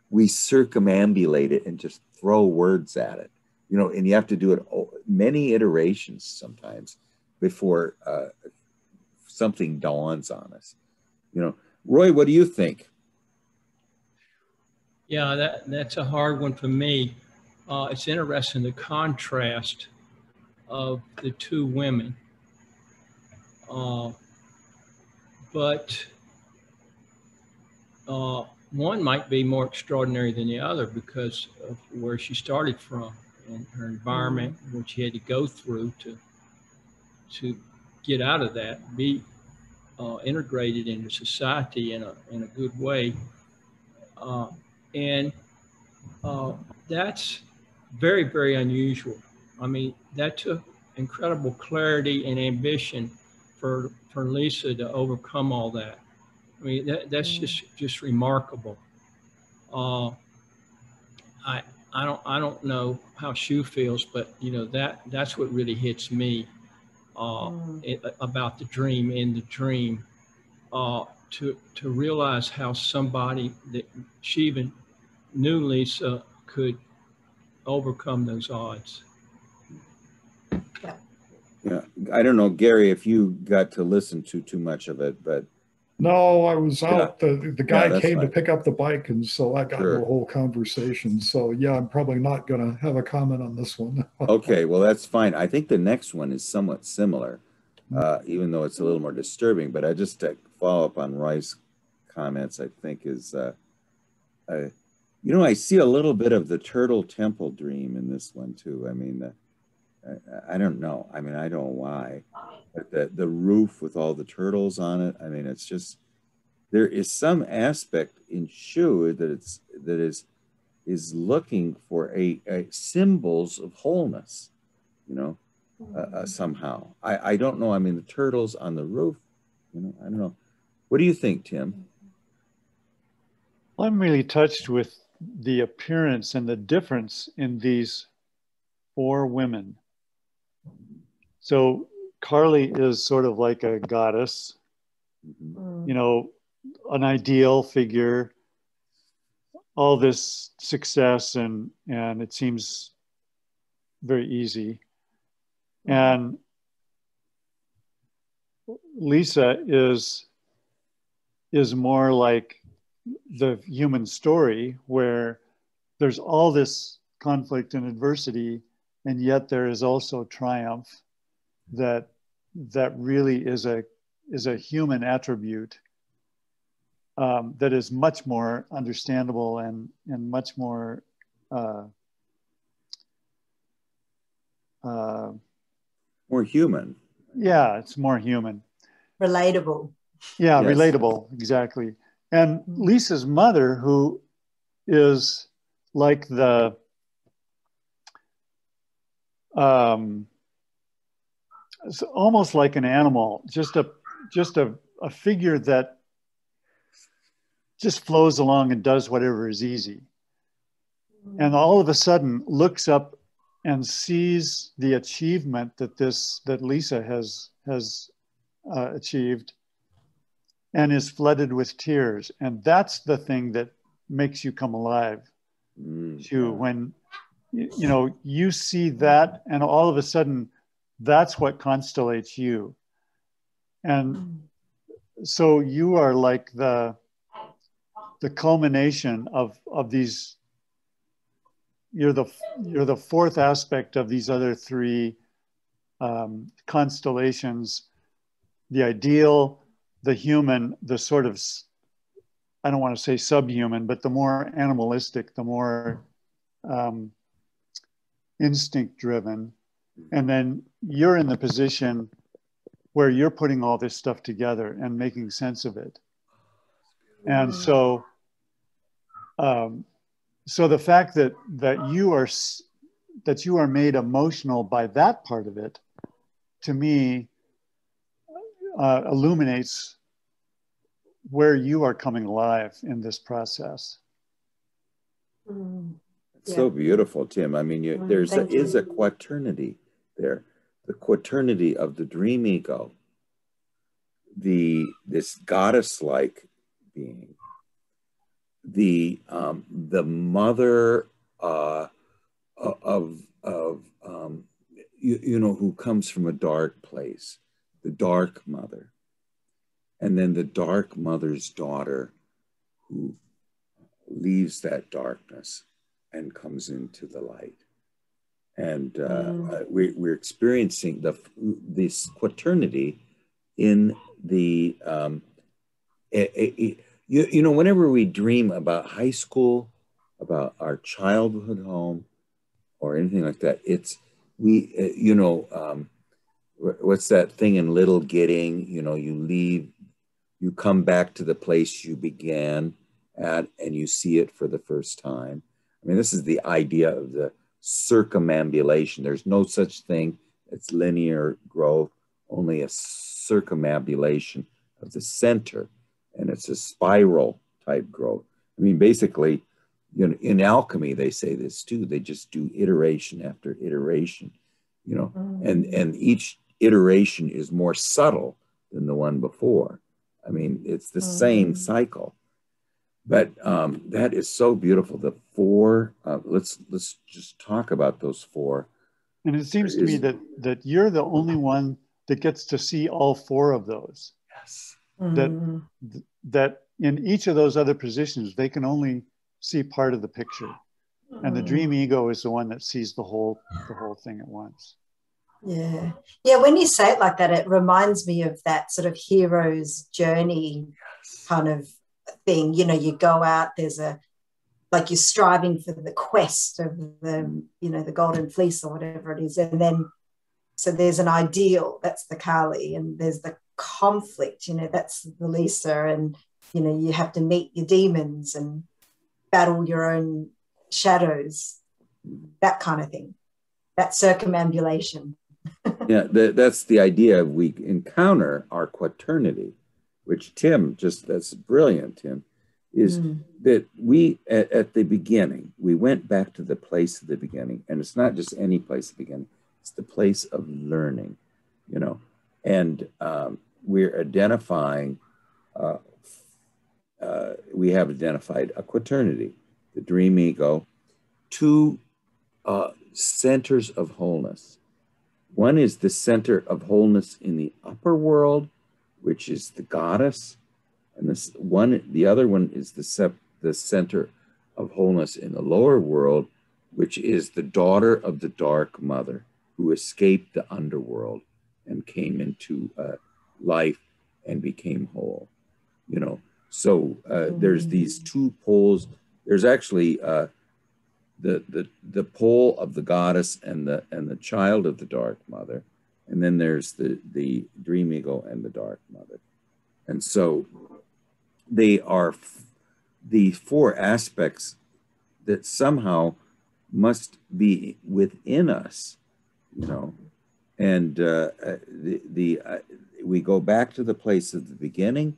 Speaker 2: We circumambulate it and just throw words at it, you know, and you have to do it many iterations sometimes before something dawns on us. You know, Roy, what do you think?
Speaker 4: Yeah, that's a hard one for me. It's interesting, the contrast of the two women. But one might be more extraordinary than the other because of where she started from and her environment, what she had to go through to get out of that, be integrated into society in a good way. And that's very, very unusual. I mean, that took incredible clarity and ambition for Lisa to overcome all that. I mean, that's just remarkable. I don't know how Shu feels, but you know that's what really hits me about the dream. In the dream, to realize how somebody that she even knew Lisa could overcome those odds.
Speaker 2: Yeah, I don't know, Gary, if you got to listen to too much of it, but
Speaker 1: no, I was out. The guy came to
Speaker 2: fine.
Speaker 1: pick up the bike, and so I got into a whole conversation. So yeah, I'm probably not going to have a comment on this one.
Speaker 2: Okay, well, that's fine. I think the next one is somewhat similar, even though it's a little more disturbing. But I just follow up on Roy's comments, I think is, you know, I see a little bit of the Turtle Temple dream in this one too. I mean, I don't know. I mean, I don't know why, but the roof with all the turtles on it. I mean, it's just, there is some aspect in Shu that is looking for a symbols of wholeness, you know, somehow. I don't know. I mean, the turtles on the roof, you know, I don't know. What do you think, Tim?
Speaker 3: I'm really touched with the appearance and the difference in these four women. So Carly is sort of like a goddess, you know, an ideal figure, all this success, and it seems very easy. And Lisa is more like the human story where there's all this conflict and adversity, and yet there is also triumph that really is a human attribute that is much more understandable and much more
Speaker 2: more human.
Speaker 3: Yeah, it's more human.
Speaker 5: Relatable.
Speaker 3: Yeah,
Speaker 2: yes.
Speaker 3: Relatable, exactly. And Lisa's mother, who is like the it's almost like an animal, just a figure that just flows along and does whatever is easy. And all of a sudden looks up and sees the achievement that Lisa has achieved, and is flooded with tears. And that's the thing that makes you come alive, Shu, when you know you see that, and all of a sudden that's what constellates you. And so you are like the culmination of these. You're the fourth aspect of these other three constellations: the ideal, the human, the sort of, I don't want to say subhuman, but the more animalistic, the more instinct driven. And then you're in the position where you're putting all this stuff together and making sense of it. And so the fact that you are made emotional by that part of it, to me, illuminates where you are coming alive in this process.
Speaker 2: It's so beautiful, Tim. I mean, there is a quaternity there, the quaternity of the dream ego, this goddess-like being, the mother of you know, who comes from a dark place, the dark mother, and then the dark mother's daughter who leaves that darkness and comes into the light. And we're experiencing this quaternity in the, you know, whenever we dream about high school, about our childhood home, or anything like that, it's, you know, what's that thing in Little Gidding? You know, you leave, you come back to the place you began at, and you see it for the first time. I mean, this is the idea of the circumambulation. There's no such thing as linear growth, only a circumambulation of the center, and it's a spiral type growth. I mean, basically, you know, in alchemy, they say this too. They just do iteration after iteration, you know, and each iteration is more subtle than the one before. I mean, it's the same cycle. But that is so beautiful. The four, let's just talk about those four.
Speaker 3: And it seems to me that you're the only one that gets to see all four of those.
Speaker 2: Yes.
Speaker 3: That in each of those other positions, they can only see part of the picture. And the dream ego is the one that sees the whole thing at once.
Speaker 5: Yeah. Yeah, when you say it like that, it reminds me of that sort of hero's journey kind of thing. You know, you go out, there's like you're striving for the quest of the, you know, the golden fleece or whatever it is. And then, so there's an ideal, that's the Kali, and there's the conflict, you know, that's the Lisa. And, you know, you have to meet your demons and battle your own shadows, that kind of thing, that circumambulation.
Speaker 2: Yeah, that's the idea. We encounter our quaternity, which Tim, that's brilliant, Tim, is that we, at the beginning, we went back to the place of the beginning, and it's not just any place of the beginning, it's the place of learning, you know, and we're identifying, we have identified a quaternity, the dream ego, two centers of wholeness. One is the center of wholeness in the upper world, which is the goddess, and the other one is the center of wholeness in the lower world, which is the daughter of the dark mother who escaped the underworld and came into life and became whole. You know, so there's these two poles. There's actually the pole of the goddess and the child of the dark mother, and then there's the dream ego and the dark mother. And so they are the four aspects that somehow must be within us, you know. And we go back to the place of the beginning,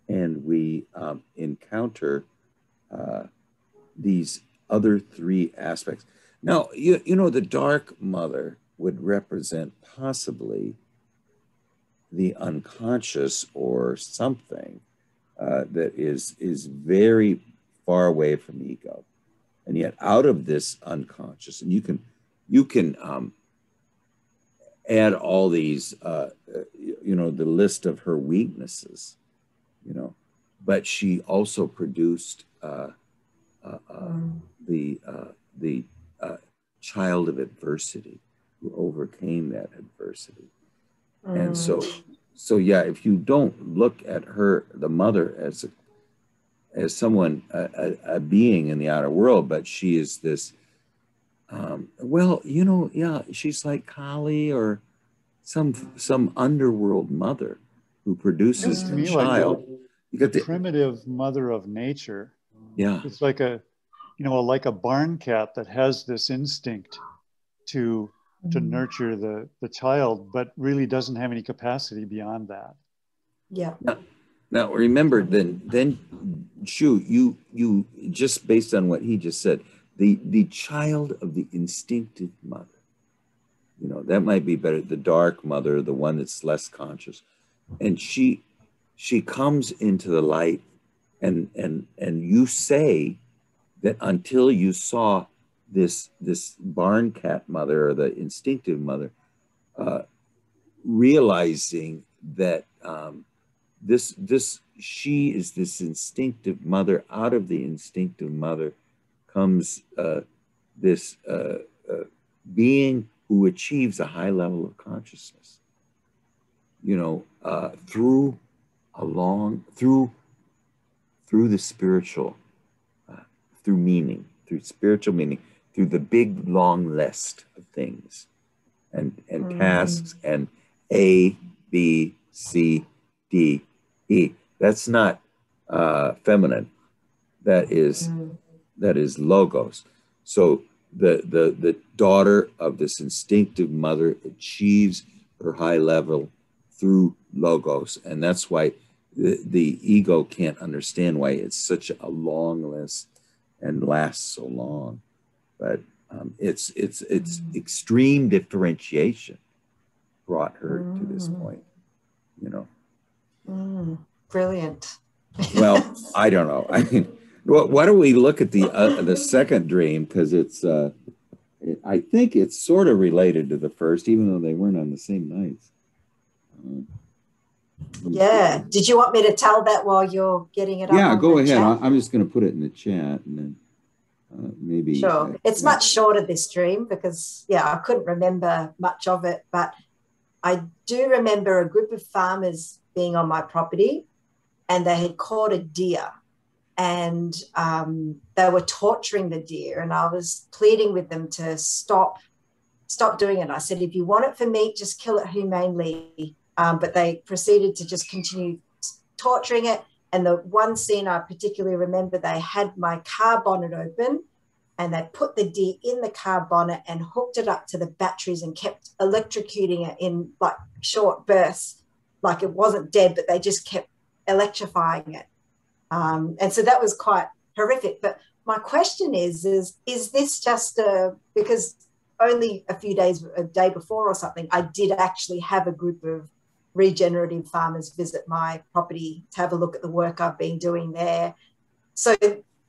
Speaker 2: and we encounter these other three aspects. Now, you know, the dark mother would represent possibly the unconscious or something that is very far away from ego, and yet out of this unconscious, and you can add all these, you know, the list of her weaknesses, you know, but she also produced the child of adversity who overcame that adversity. And so yeah, if you don't look at her, the mother, as someone, a being in the outer world, but she is this, well, you know, yeah, she's like Kali or some underworld mother who produces a child.
Speaker 3: Like you got the primitive mother of nature.
Speaker 2: Yeah,
Speaker 3: it's like like a barn cat that has this instinct to nurture the child, but really doesn't have any capacity beyond that.
Speaker 5: Yeah.
Speaker 2: Now remember, then Shu, you just based on what he just said, the child of the instinctive mother, you know, that might be better. The dark mother, the one that's less conscious, and she comes into the light, and you say that until you saw this barn cat mother or the instinctive mother, realizing that she is this instinctive mother. Out of the instinctive mother comes this being who achieves a high level of consciousness, through the spiritual, through meaning, through spiritual meaning, through the big long list of things and tasks and A, B, C, D, E. That's not feminine. That is logos. So the daughter of this instinctive mother achieves her high level through logos, and that's why the ego can't understand why it's such a long list and lasts so long. But it's extreme differentiation brought her to this point,
Speaker 5: Brilliant.
Speaker 2: Well, I don't know. I mean, why don't we look at the second dream, because it's I think it's sort of related to the first, even though they weren't on the same nights.
Speaker 5: Yeah. Did you want me to tell that while you're getting it up?
Speaker 2: Yeah, go ahead.
Speaker 5: Chat?
Speaker 2: I'm just going to put it in the chat, and then maybe.
Speaker 5: Sure. It's much shorter, this dream, because, I couldn't remember much of it, but I do remember a group of farmers being on my property, and they had caught a deer, and they were torturing the deer, and I was pleading with them to stop doing it. I said, if you want it for meat, just kill it humanely. But they proceeded to just continue torturing it. And the one scene I particularly remember, they had my car bonnet open, and they put the deer in the car bonnet and hooked it up to the batteries and kept electrocuting it in like short bursts, like it wasn't dead, but they just kept electrifying it. And so that was quite horrific. But my question is this just because only a day before or something, I did actually have a group of regenerative farmers visit my property to have a look at the work I've been doing there. So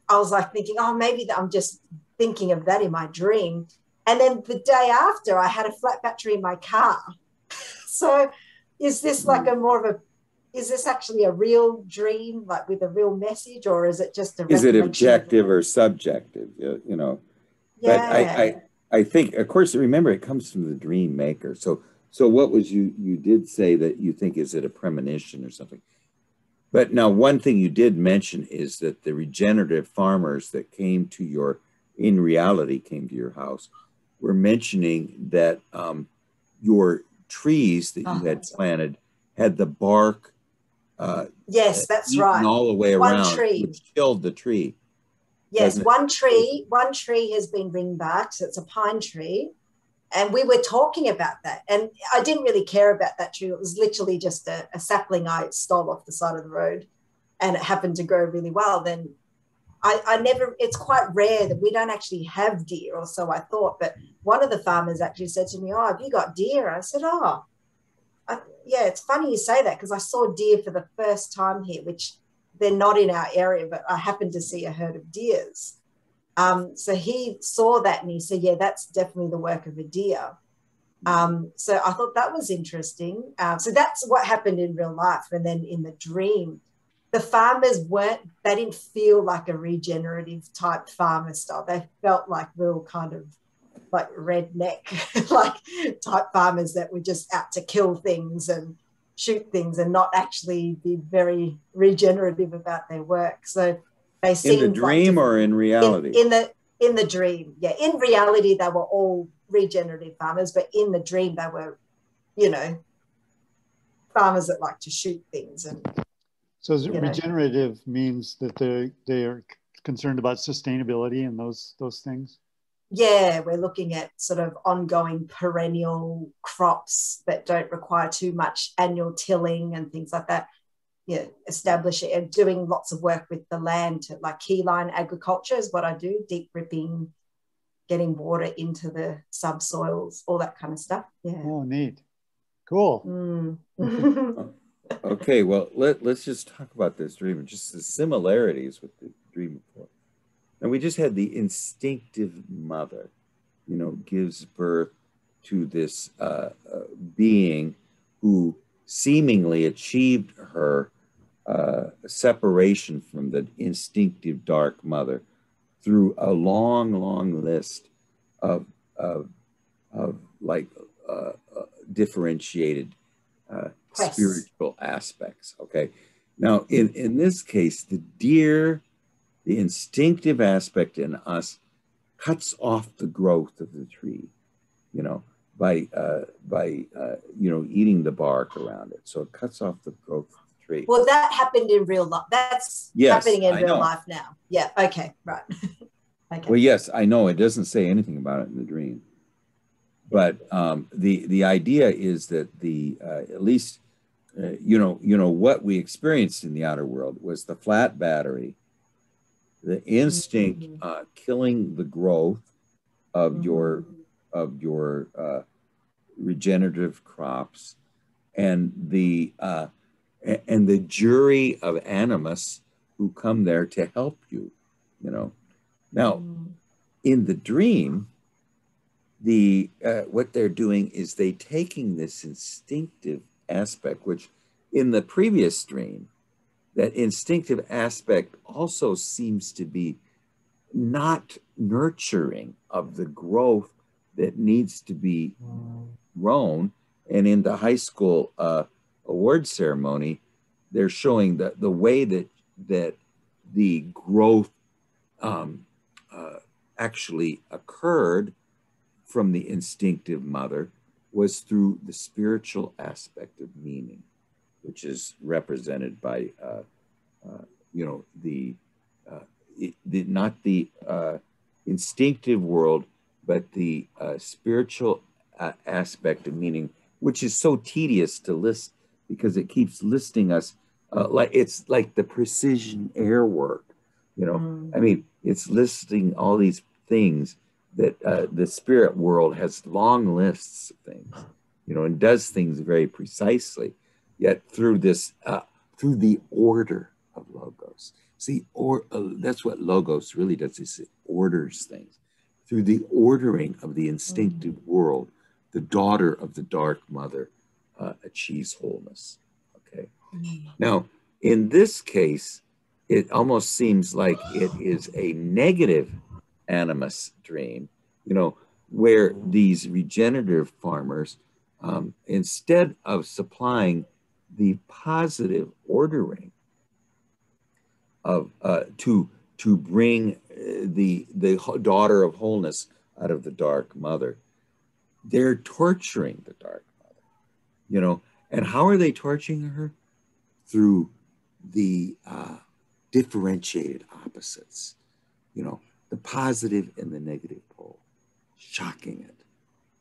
Speaker 5: I was like thinking, maybe I'm just thinking of that in my dream. And then the day after, I had a flat battery in my car. So is this like is this actually a real dream, like with a real message, or is it just
Speaker 2: is it objective or subjective?
Speaker 5: Yeah.
Speaker 2: But I think, of course, remember, it comes from the dream maker. So what was you did say that you think, is it a premonition or something? But now, one thing you did mention is that the regenerative farmers that came to your house were mentioning that your trees that you had planted had the bark
Speaker 5: yes, that's right,
Speaker 2: all the way around,
Speaker 5: one tree,
Speaker 2: which killed the tree.
Speaker 5: Yes, one tree has been ring-barked, so it's a pine tree. And we were talking about that. And I didn't really care about that tree. It was literally just a sapling I stole off the side of the road, and it happened to grow really well. Then it's quite rare that we don't actually have deer, or so I thought. But one of the farmers actually said to me, have you got deer? I said, yeah, it's funny you say that, because I saw deer for the first time here, which they're not in our area, but I happened to see a herd of deers. So he saw that and he said, yeah, that's definitely the work of a deer. So I thought that was interesting. So that's what happened in real life. And then in the dream, the farmers they didn't feel like a regenerative type farmer style. They felt like real kind of like redneck, like type farmers that were just out to kill things and shoot things and not actually be very regenerative about their work. So they seemed
Speaker 2: in the dream or in reality?
Speaker 5: In the dream, yeah. In reality, they were all regenerative farmers, but in the dream, they were, farmers that like to shoot things. And
Speaker 3: so regenerative means that they are concerned about sustainability and those things.
Speaker 5: Yeah, we're looking at sort of ongoing perennial crops that don't require too much annual tilling and things like that. Yeah, establishing and doing lots of work with the land, like keyline agriculture is what I do, deep ripping, getting water into the subsoils, all that kind of stuff. Yeah.
Speaker 3: Oh, neat. Cool.
Speaker 2: Okay, well, let's just talk about this dream, just the similarities with the dream before. And we just had the instinctive mother, gives birth to this being who seemingly achieved her separation from the instinctive dark mother through a long, long list of like differentiated spiritual aspects. Okay. Now, in this case, the instinctive aspect in us cuts off the growth of the tree, you know, by eating the bark around it. So it cuts off the growth of the tree.
Speaker 5: Well, that happened in real life. That's happening in real life now. Yeah. Okay. Right. Okay.
Speaker 2: Well, yes, I know it doesn't say anything about it in the dream, but the idea is that at least what we experienced in the outer world was the flat battery, the instinct killing the growth of your regenerative crops, and the jury of animus who come there to help you, you know. Now, in the dream, what they're doing is they taking this instinctive aspect, which in the previous dream, that instinctive aspect also seems to be not nurturing of the growth that needs to be grown. And in the high school award ceremony, they're showing the way that the growth actually occurred from the instinctive mother was through the spiritual aspect of meaning, which is represented by not the instinctive world, but the spiritual aspect of meaning, which is so tedious to list because it keeps listing us like it's like the precision air work, you know. I mean, it's listing all these things that the spirit world has long lists of things, you know, and does things very precisely. Yet through this, through the order of logos, see, that's what logos really does. Is it orders things through the ordering of the instinctive world. The daughter of the dark mother achieves wholeness. Okay. Now, in this case, it almost seems like it is a negative animus dream, you know, where these regenerative farmers, instead of supplying the positive ordering of to bring the daughter of wholeness out of the dark mother, they're torturing the dark mother, you know. And how are they torturing her? Through the differentiated opposites, you know, the positive and the negative pole, shocking it,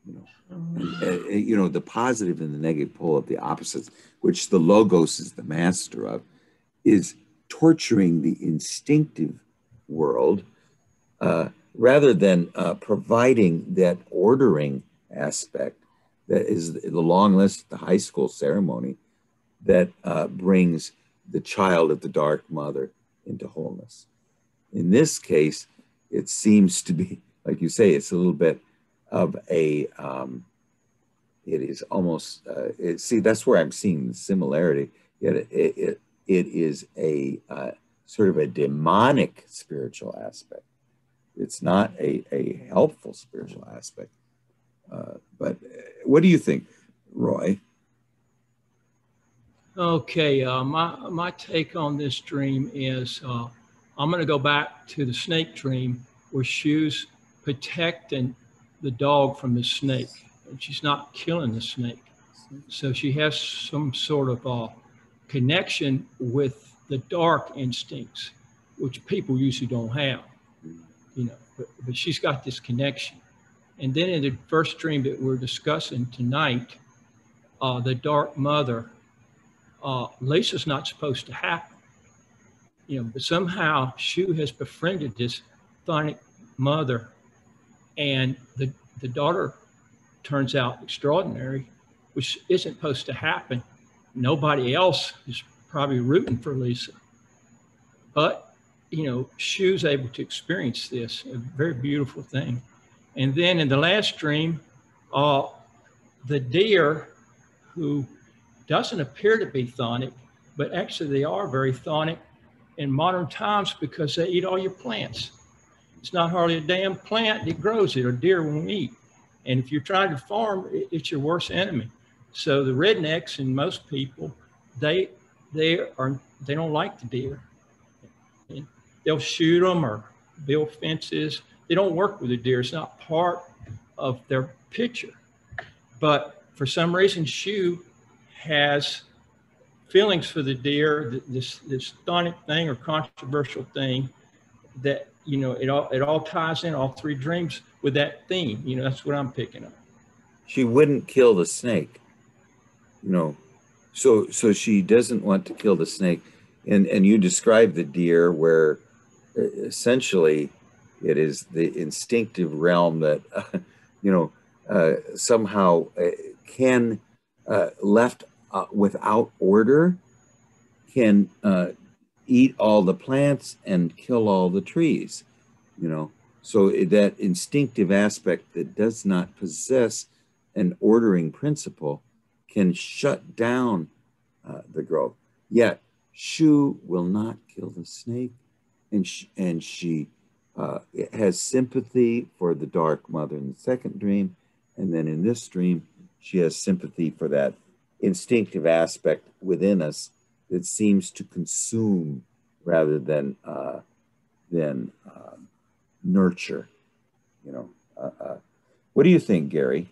Speaker 2: you know, and, you know, the positive and the negative pole of the opposites, which the logos is the master of, is torturing the instinctive world rather than providing that ordering aspect that is the long list at the high school ceremony that brings the child of the dark mother into wholeness. In this case, it seems to be, like you say, it's a little bit of a, it is almost, see, that's where I'm seeing the similarity, yet it is a sort of a demonic spiritual aspect. It's not a helpful spiritual aspect. But what do you think, Roy?
Speaker 4: Okay, my take on this dream is I'm going to go back to the snake dream where Shu's protecting the dog from the snake, and she's not killing the snake. So she has some sort of connection with the dark instincts, which people usually don't have, you know, but she's got this connection. And then in the first dream that we're discussing tonight, the dark mother, Lisa's not supposed to happen, you know, but somehow Shu has befriended this chthonic mother, and the daughter turns out extraordinary, which isn't supposed to happen. Nobody else is probably rooting for Lisa, but you know, Shu's able to experience this, a very beautiful thing. And then in the last dream, the deer who doesn't appear to be chthonic, but actually they are very chthonic in modern times because they eat all your plants. It's not hardly a damn plant that grows it, or deer won't eat. And if you're trying to farm, it's your worst enemy. So the rednecks and most people, they don't like the deer. And they'll shoot them or build fences. They don't work with the deer. It's not part of their picture. But for some reason, Shu has feelings for the deer, this chthonic thing or controversial thing that, you know, it all ties in, all three dreams, with that theme. You know, that's what I'm picking up.
Speaker 2: She wouldn't kill the snake, you know, so she doesn't want to kill the snake. And you describe the deer where essentially it is the instinctive realm that, you know, somehow can, left without order, can eat all the plants and kill all the trees, you know. So that instinctive aspect that does not possess an ordering principle can shut down the growth. Yet Shu will not kill the snake, and she has sympathy for the Dark Mother in the second dream, and then in this dream she has sympathy for that instinctive aspect within us that seems to consume rather than nurture. You know, what do you think, Gary?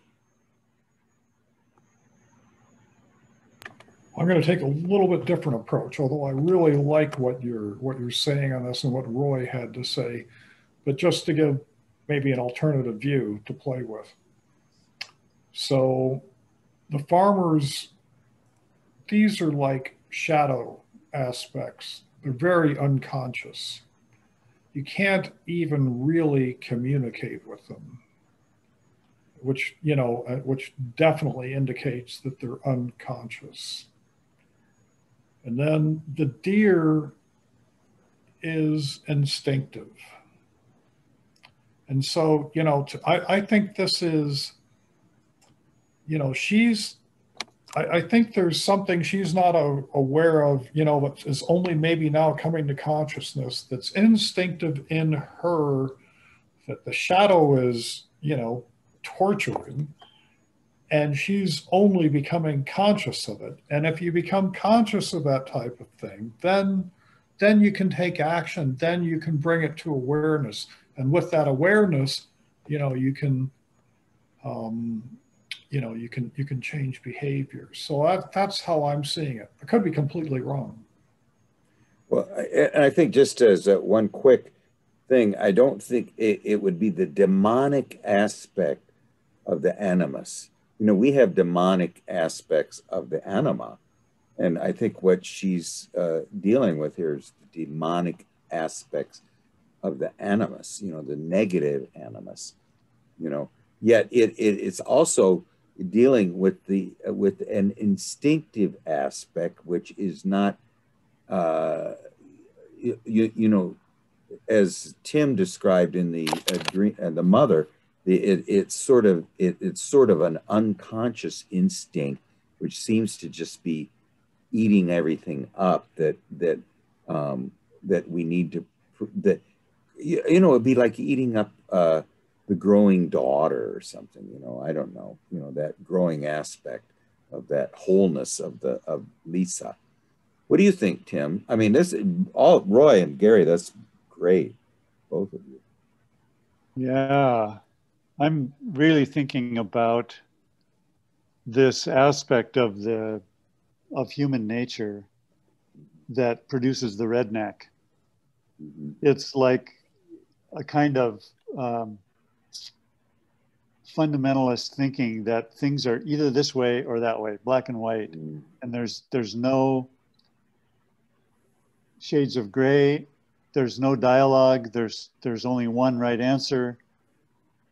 Speaker 1: I'm going to take a little bit different approach, although I really like what you're saying on this and what Roy had to say, but just to give maybe an alternative view to play with. So the farmers, these are like shadow aspects. They're very unconscious. You can't even really communicate with them, which, you know, which definitely indicates that they're unconscious. And then the deer is instinctive. And so, you know, I think this is, you know, I think there's something she's not aware of, you know, that is only maybe now coming to consciousness that's instinctive in her, that the shadow is, you know, torturing, and she's only becoming conscious of it. And if you become conscious of that type of thing, then you can take action, then you can bring it to awareness. And with that awareness, you know, you can, you know, you can change behavior. So that's how I'm seeing it. I could be completely wrong.
Speaker 2: Well, I think just as one quick thing, I don't think it would be the demonic aspect of the animus. You know, we have demonic aspects of the anima. And I think what she's dealing with here is the demonic aspects of the animus, you know, the negative animus, you know. Yet it's also dealing with with an instinctive aspect, which is not, you know, as Tim described in the dream, the mother, it's sort of an unconscious instinct, which seems to just be eating everything up that we need to, that, you know, it'd be like eating up the growing daughter or something, you know. I don't know, you know, that growing aspect of that wholeness of Lisa. What do you think, Tim? I mean, this all Roy and Gary, that's great, both of you.
Speaker 3: Yeah, I'm really thinking about this aspect of human nature that produces the redneck. Mm-hmm. It's like a kind of fundamentalist thinking that things are either this way or that way, black and white, and there's no shades of gray, there's no dialogue, there's only one right answer.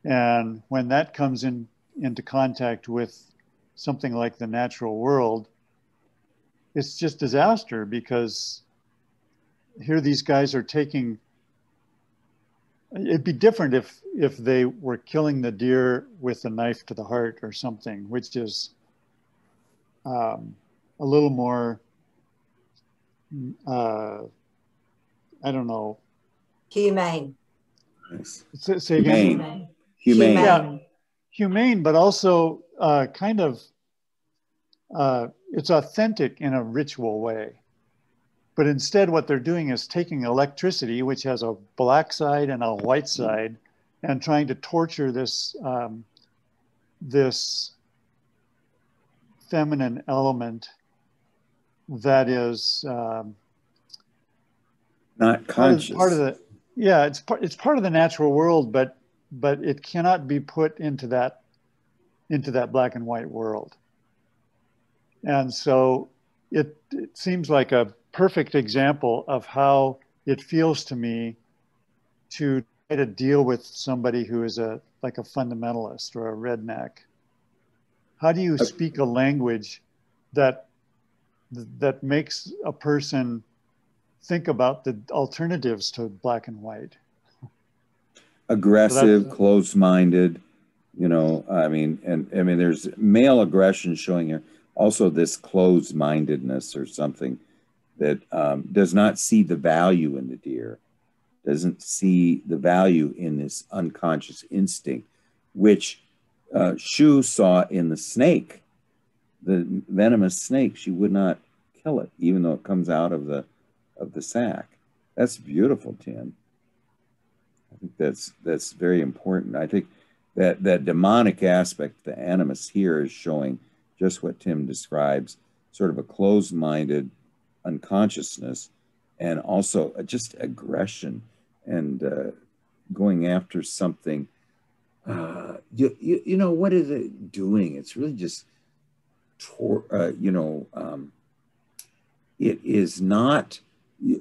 Speaker 3: And when that comes into contact with something like the natural world, it's just disaster, because here these guys are taking, it'd be different if they were killing the deer with a knife to the heart or something, which is a little more, I don't know.
Speaker 5: Humane.
Speaker 2: Yes.
Speaker 3: Say again?
Speaker 2: Humane.
Speaker 5: Humane.
Speaker 3: Yeah, humane, but also kind of, it's authentic in a ritual way. But instead what they're doing is taking electricity, which has a black side and a white side, and trying to torture this, this feminine element that is
Speaker 2: Not conscious.
Speaker 3: part of the, yeah, it's part of the natural world, but it cannot be put into that black and white world. And so it seems like a perfect example of how it feels to me to try to deal with somebody who is like a fundamentalist or a redneck. How do you speak a language that makes a person think about the alternatives to black and white?
Speaker 2: Aggressive,
Speaker 3: So
Speaker 2: closed-minded, you know, I mean, and I mean, there's male aggression showing here. Also this closed-mindedness or something that does not see the value in the deer, doesn't see the value in this unconscious instinct, which Shu saw in the snake, the venomous snake. She would not kill it, even though it comes out of the sack. That's beautiful, Tim. I think that's very important. I think that demonic aspect, the animus here, is showing just what Tim describes, sort of a closed-minded unconsciousness, and also just aggression and going after something. You know, what is it doing? It's really just, you know, it is not,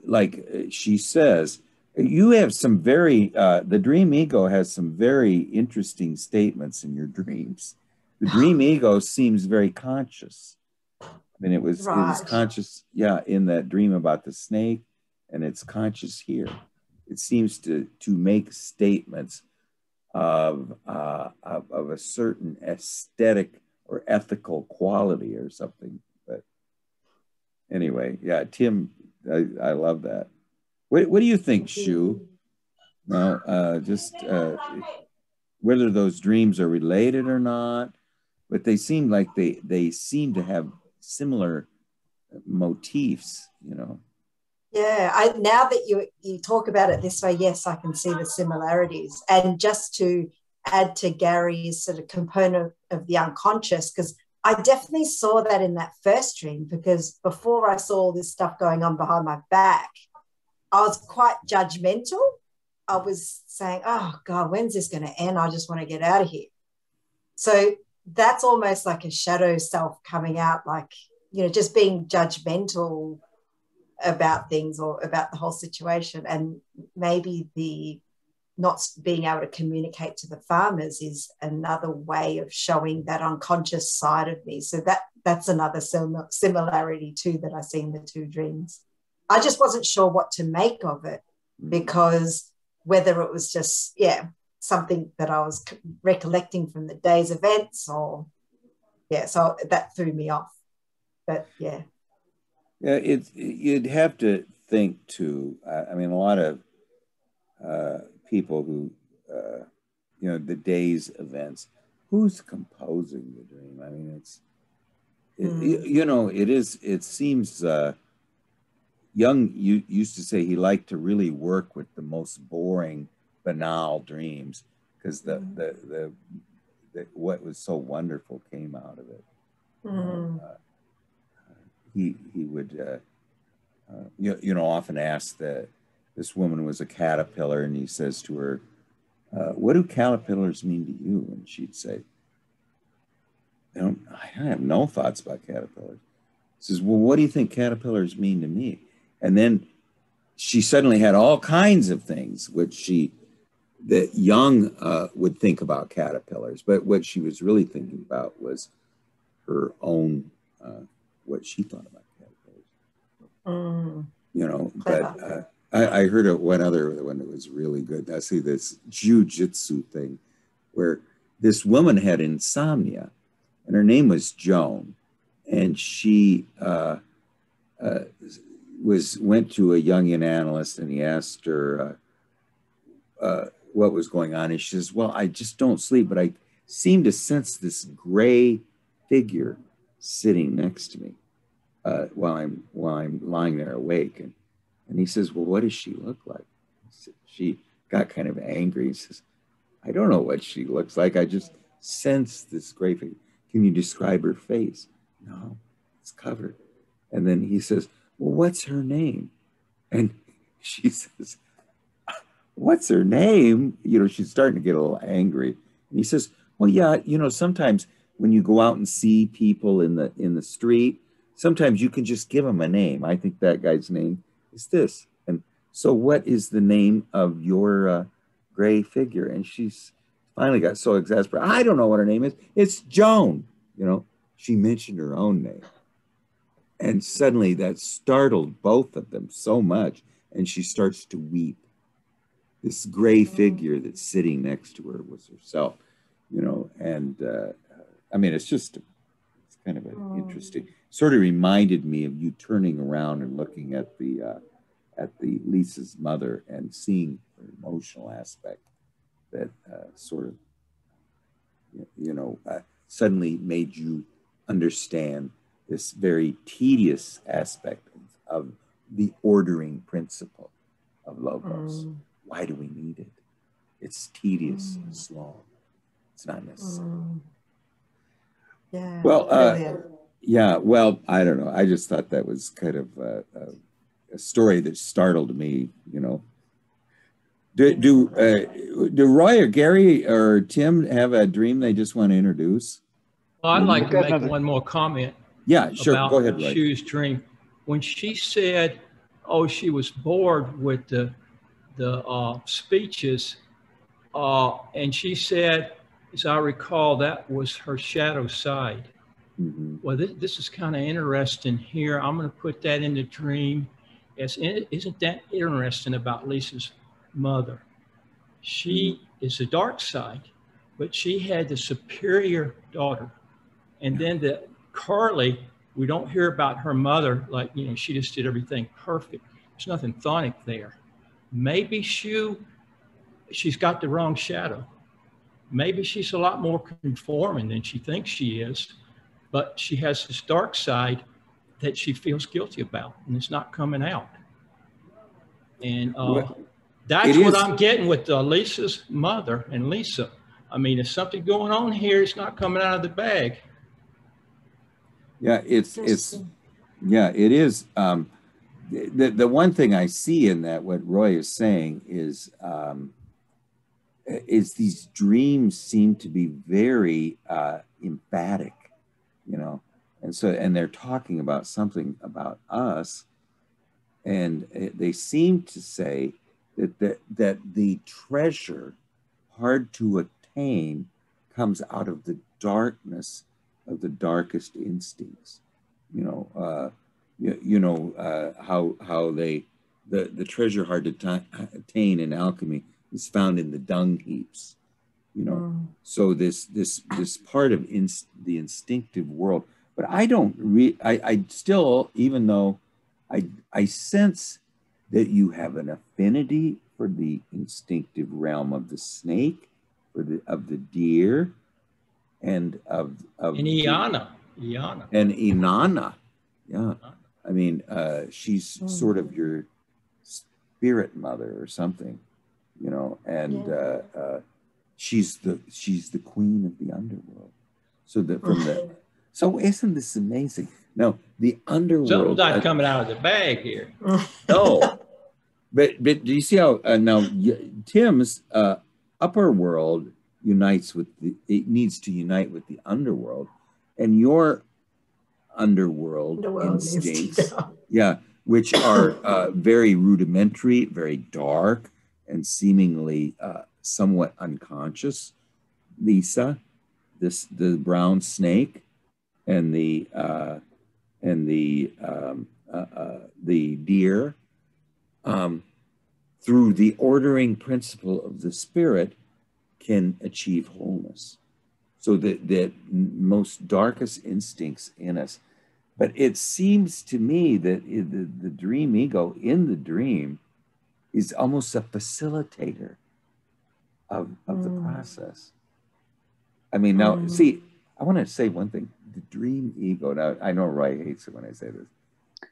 Speaker 2: like she says, you have some very, the dream ego has some very interesting statements in your dreams. The dream ego seems very conscious. I mean, it was conscious, yeah, in that dream about the snake, and it's conscious here. It seems to make statements of a certain aesthetic or ethical quality or something. But anyway, yeah, Tim, I love that. What do you think, Shu? Now, just whether those dreams are related or not, but they seem like they seem to have similar motifs, you know.
Speaker 5: Yeah, now that you talk about it this way, yes, I can see the similarities. And just to add to Gary's sort of component of the unconscious, because I definitely saw that in that first dream, because before I saw all this stuff going on behind my back, I was quite judgmental. I was saying, oh God, when's this going to end? I just want to get out of here. So that's almost like a shadow self coming out, like, you know, just being judgmental about things or about the whole situation. And maybe the not being able to communicate to the farmers is another way of showing that unconscious side of me. So that's another similarity too that I see in the two dreams. I just wasn't sure what to make of it, because whether it was just, yeah, something that I was recollecting from the day's events, or, yeah, so that threw me off. But yeah.
Speaker 2: Yeah, you'd have to think too. I mean, a lot of people who, you know, the day's events, who's composing the dream? I mean, you know, it seems, Jung used to say he liked to really work with the most boring, banal dreams, because the what was so wonderful came out of it. He would you know, often ask this woman was a caterpillar, and he says to her, what do caterpillars mean to you? And she'd say, I have no thoughts about caterpillars. He says, well, what do you think caterpillars mean to me? And then she suddenly had all kinds of things that Jung would think about caterpillars, but what she was really thinking about was her own, what she thought about caterpillars. You know, but I heard of one other one that was really good. I see this jujitsu thing where this woman had insomnia, and her name was Joan. and she went to a Jungian analyst, and he asked her what was going on, and she says, "Well, I just don't sleep, but I seem to sense this gray figure sitting next to me while I'm lying there awake." And he says, "Well, what does she look like?" She got kind of angry. He says, "I don't know what she looks like. I just sense this gray figure. Can you describe her face?" "No, it's covered." And then he says, "Well, what's her name?" And she says, "What's her name?" You know, she's starting to get a little angry. And he says, "Well, yeah, you know, sometimes when you go out and see people in the street, sometimes you can just give them a name. I think that guy's name is this. And so what is the name of your gray figure?" And she's finally got so exasperated. "I don't know what her name is. It's Joan." You know, she mentioned her own name. And suddenly that startled both of them so much. And she starts to weep. This gray figure that's sitting next to her was herself, you know. And I mean, it's kind of an interesting, sort of reminded me of you turning around and looking at the Lisa's mother and seeing her emotional aspect that sort of, suddenly made you understand this very tedious aspect of the ordering principle of Logos. Why do we need it? It's tedious and slow. It's not necessary.
Speaker 5: Yeah.
Speaker 2: Well, yeah, well, I don't know. I just thought that was kind of a story that startled me, you know. Do Roy or Gary or Tim have a dream they just want to introduce?
Speaker 4: Well, I'd like to make one more comment.
Speaker 2: Yeah, sure.
Speaker 4: About
Speaker 2: Go ahead, Roy.
Speaker 4: Shu's dream. When she said, "Oh, she was bored with the speeches," and she said, as I recall, that was her shadow side.
Speaker 2: Mm-hmm.
Speaker 4: Well, this is kind of interesting here. I'm going to put that in the dream. Isn't that interesting about Lisa's mother? She is the dark side, but she had the superior daughter. And then Carly, we don't hear about her mother, like, you know, she just did everything perfect. There's nothing chthonic there. Maybe she's got the wrong shadow. Maybe she's a lot more conforming than she thinks she is, but she has this dark side that she feels guilty about, and it's not coming out. And that's what I'm getting with Lisa's mother and Lisa. I mean, there's something going on here. It's not coming out of the bag.
Speaker 2: Yeah, it is. The one thing I see in that, what Roy is saying is these dreams seem to be very emphatic, you know, and they're talking about something about us, and they seem to say that the treasure hard to attain comes out of the darkness of the darkest instincts, you know. How the treasure hard to attain in alchemy is found in the dung heaps, you know. So this part of the instinctive world, but I still, even though I sense that you have an affinity for the instinctive realm of the snake, of the deer, and of
Speaker 4: Inanna.
Speaker 2: And Inanna. Yeah. I mean, she's sort of your spirit mother or something, you know, and she's the queen of the underworld. So isn't this amazing? No, the underworld.
Speaker 4: Something's not coming out of the bag here.
Speaker 2: No, but do you see how now Tim's upper world needs to unite with the underworld, and your underworld instincts, which are very rudimentary, very dark, and seemingly somewhat unconscious. Lisa, the brown snake, and the deer, through the ordering principle of the spirit, can achieve wholeness. So that most darkest instincts in us But it seems to me that the dream ego in the dream is almost a facilitator of the process. I mean, now, see, I want to say one thing. The dream ego, now I know Roy hates it when I say this,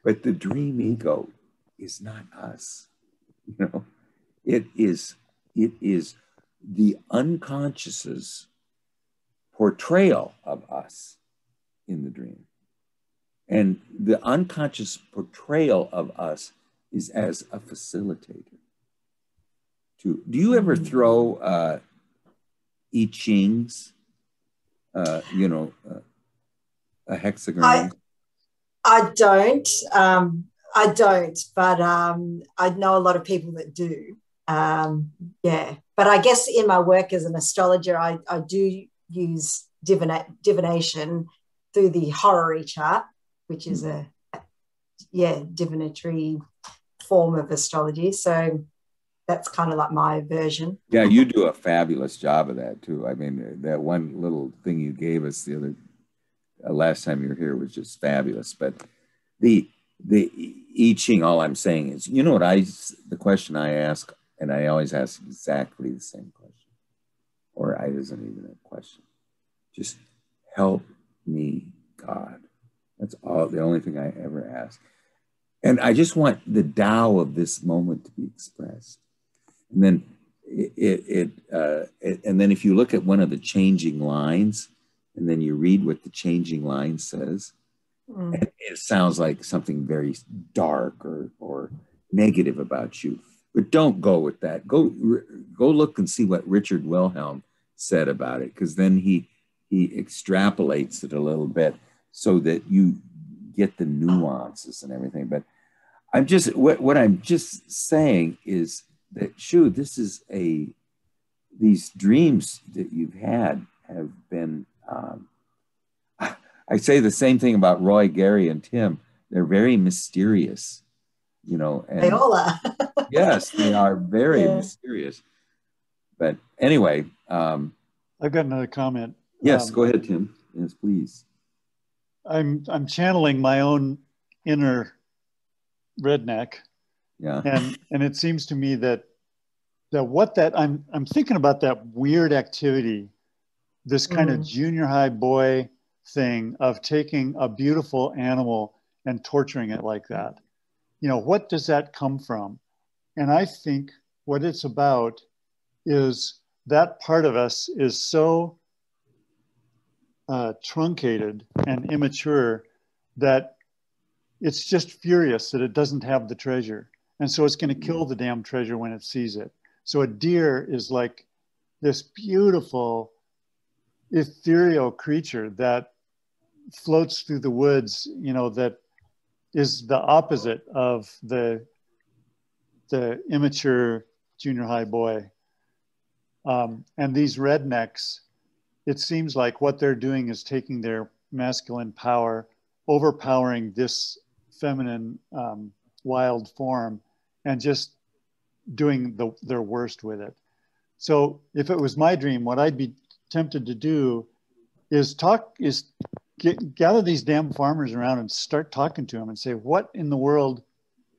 Speaker 2: but the dream ego is not us. You know, it is the unconscious's portrayal of us in the dream. And the unconscious portrayal of us is as a facilitator. Do you ever throw I Chings, you know, a hexagram?
Speaker 5: I don't. But I know a lot of people that do. Yeah, but I guess in my work as an astrologer, I do use divination through the horary chart, which is a divinatory form of astrology. So that's kind of like my version.
Speaker 2: Yeah, you do a fabulous job of that too. I mean, that one little thing you gave us the other last time you were here was just fabulous. But the I Ching, all I'm saying is, you know what the question I ask, and I always ask exactly the same question, or it isn't even a question. Just help me, God. That's all, the only thing I ever ask. And I just want the Tao of this moment to be expressed. And then and then if you look at one of the changing lines, and then you read what the changing line says, it sounds like something very dark or negative about you. But don't go with that. Go look and see what Richard Wilhelm said about it, because then he extrapolates it a little bit so that you get the nuances and everything. But I'm just what I'm just saying is that, Shu, this is these dreams that you've had have been. I say the same thing about Roy, Gary, and Tim. They're very mysterious, you know. And
Speaker 5: they all are.
Speaker 2: Yes, they are very mysterious. But anyway,
Speaker 3: I've got another comment.
Speaker 2: Yes, go ahead, Tim. Yes, please.
Speaker 3: I'm channeling my own inner redneck.
Speaker 2: Yeah.
Speaker 3: And it seems to me that I'm thinking about that weird activity, this kind of junior high boy thing of taking a beautiful animal and torturing it like that. You know, what does that come from? And I think what it's about is that part of us is so truncated and immature that it's just furious that it doesn't have the treasure. And so it's going to kill the damn treasure when it sees it. So a deer is like this beautiful, ethereal creature that floats through the woods, you know, that is the opposite of the immature junior high boy. And these rednecks, it seems like what they're doing is taking their masculine power, overpowering this feminine wild form, and just doing their worst with it. So if it was my dream, what I'd be tempted to do is gather these damn farmers around and start talking to them and say, what in the world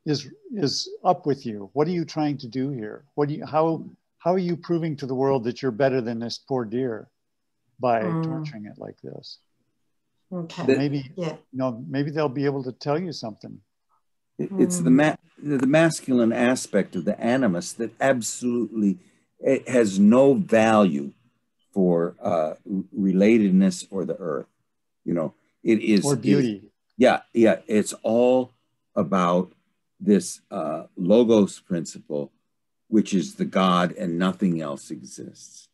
Speaker 3: is up with you? What are you trying to do here? How are you proving to the world that you're better than this poor deer by torturing it like this?
Speaker 5: Okay.
Speaker 3: Maybe, maybe they'll be able to tell you something.
Speaker 2: It's the masculine aspect of the animus that absolutely has no value for relatedness or the earth. You know, it is
Speaker 3: or beauty.
Speaker 2: It's all about this logos principle, which is the God, and nothing else exists.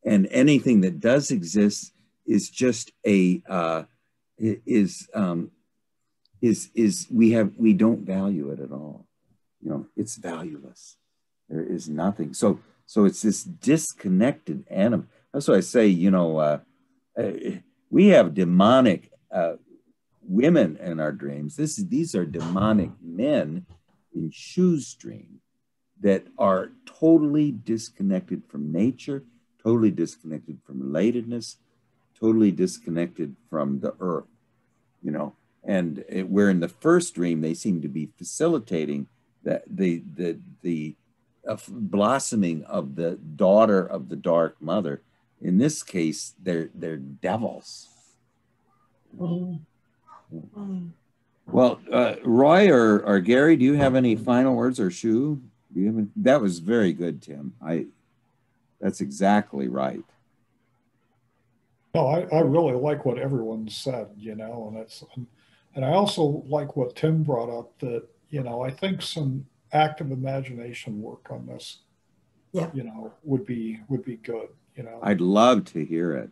Speaker 2: And anything that does exist is just we don't value it at all. You know, it's valueless. There is nothing. So it's this disconnected animal. That's why I say, you know, we have demonic women in our dreams. These are demonic men in Shu's dream that are totally disconnected from nature, totally disconnected from relatedness, totally disconnected from the earth, you know. And where in the first dream, they seem to be facilitating the blossoming of the daughter of the Dark Mother. In this case, they're devils.
Speaker 5: Mm.
Speaker 2: Well, Roy or Gary, do you have any final words, or Shu? Do you have any? That was very good, Tim. That's exactly right.
Speaker 1: No, I really like what everyone said, you know, and I also like what Tim brought up, that, you know, I think some active imagination work on this,
Speaker 5: yeah,
Speaker 1: you know, would be good, you know.
Speaker 2: I'd love to hear it.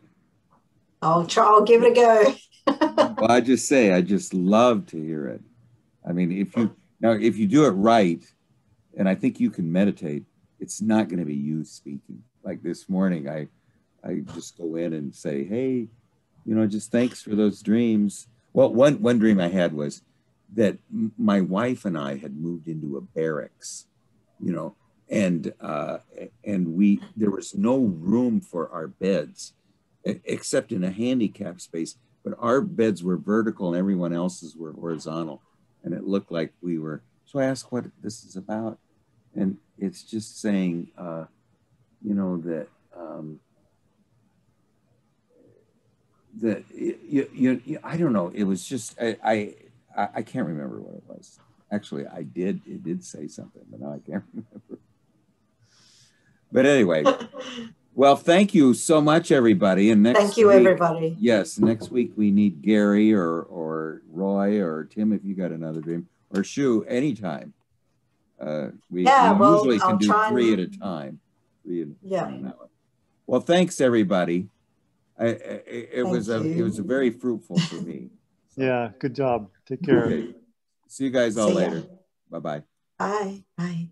Speaker 5: I'll give it a go.
Speaker 2: Well, I just love to hear it. I mean, if you do it right, and I think you can meditate, it's not going to be you speaking. Like this morning, I just go in and say, hey, you know, just thanks for those dreams. Well, one dream I had was that my wife and I had moved into a barracks, you know, and there was no room for our beds except in a handicap space, but our beds were vertical and everyone else's were horizontal, and it looked like we were. So I asked what this is about, and it's just saying, you know, that that you I don't know. It was just I can't remember what it was. Actually, it did say something, but now I can't remember. But anyway, well, thank you so much, everybody. And
Speaker 5: thank you, everybody.
Speaker 2: Yes, next week we need Gary or Roy or Tim if you got another dream, or Shu anytime. We usually can do 3 at a time. Well, thanks everybody. It was a very fruitful for me. So.
Speaker 3: Yeah, good job. Take care.
Speaker 2: Okay. See you guys all later. Bye-bye.
Speaker 5: Bye. Bye.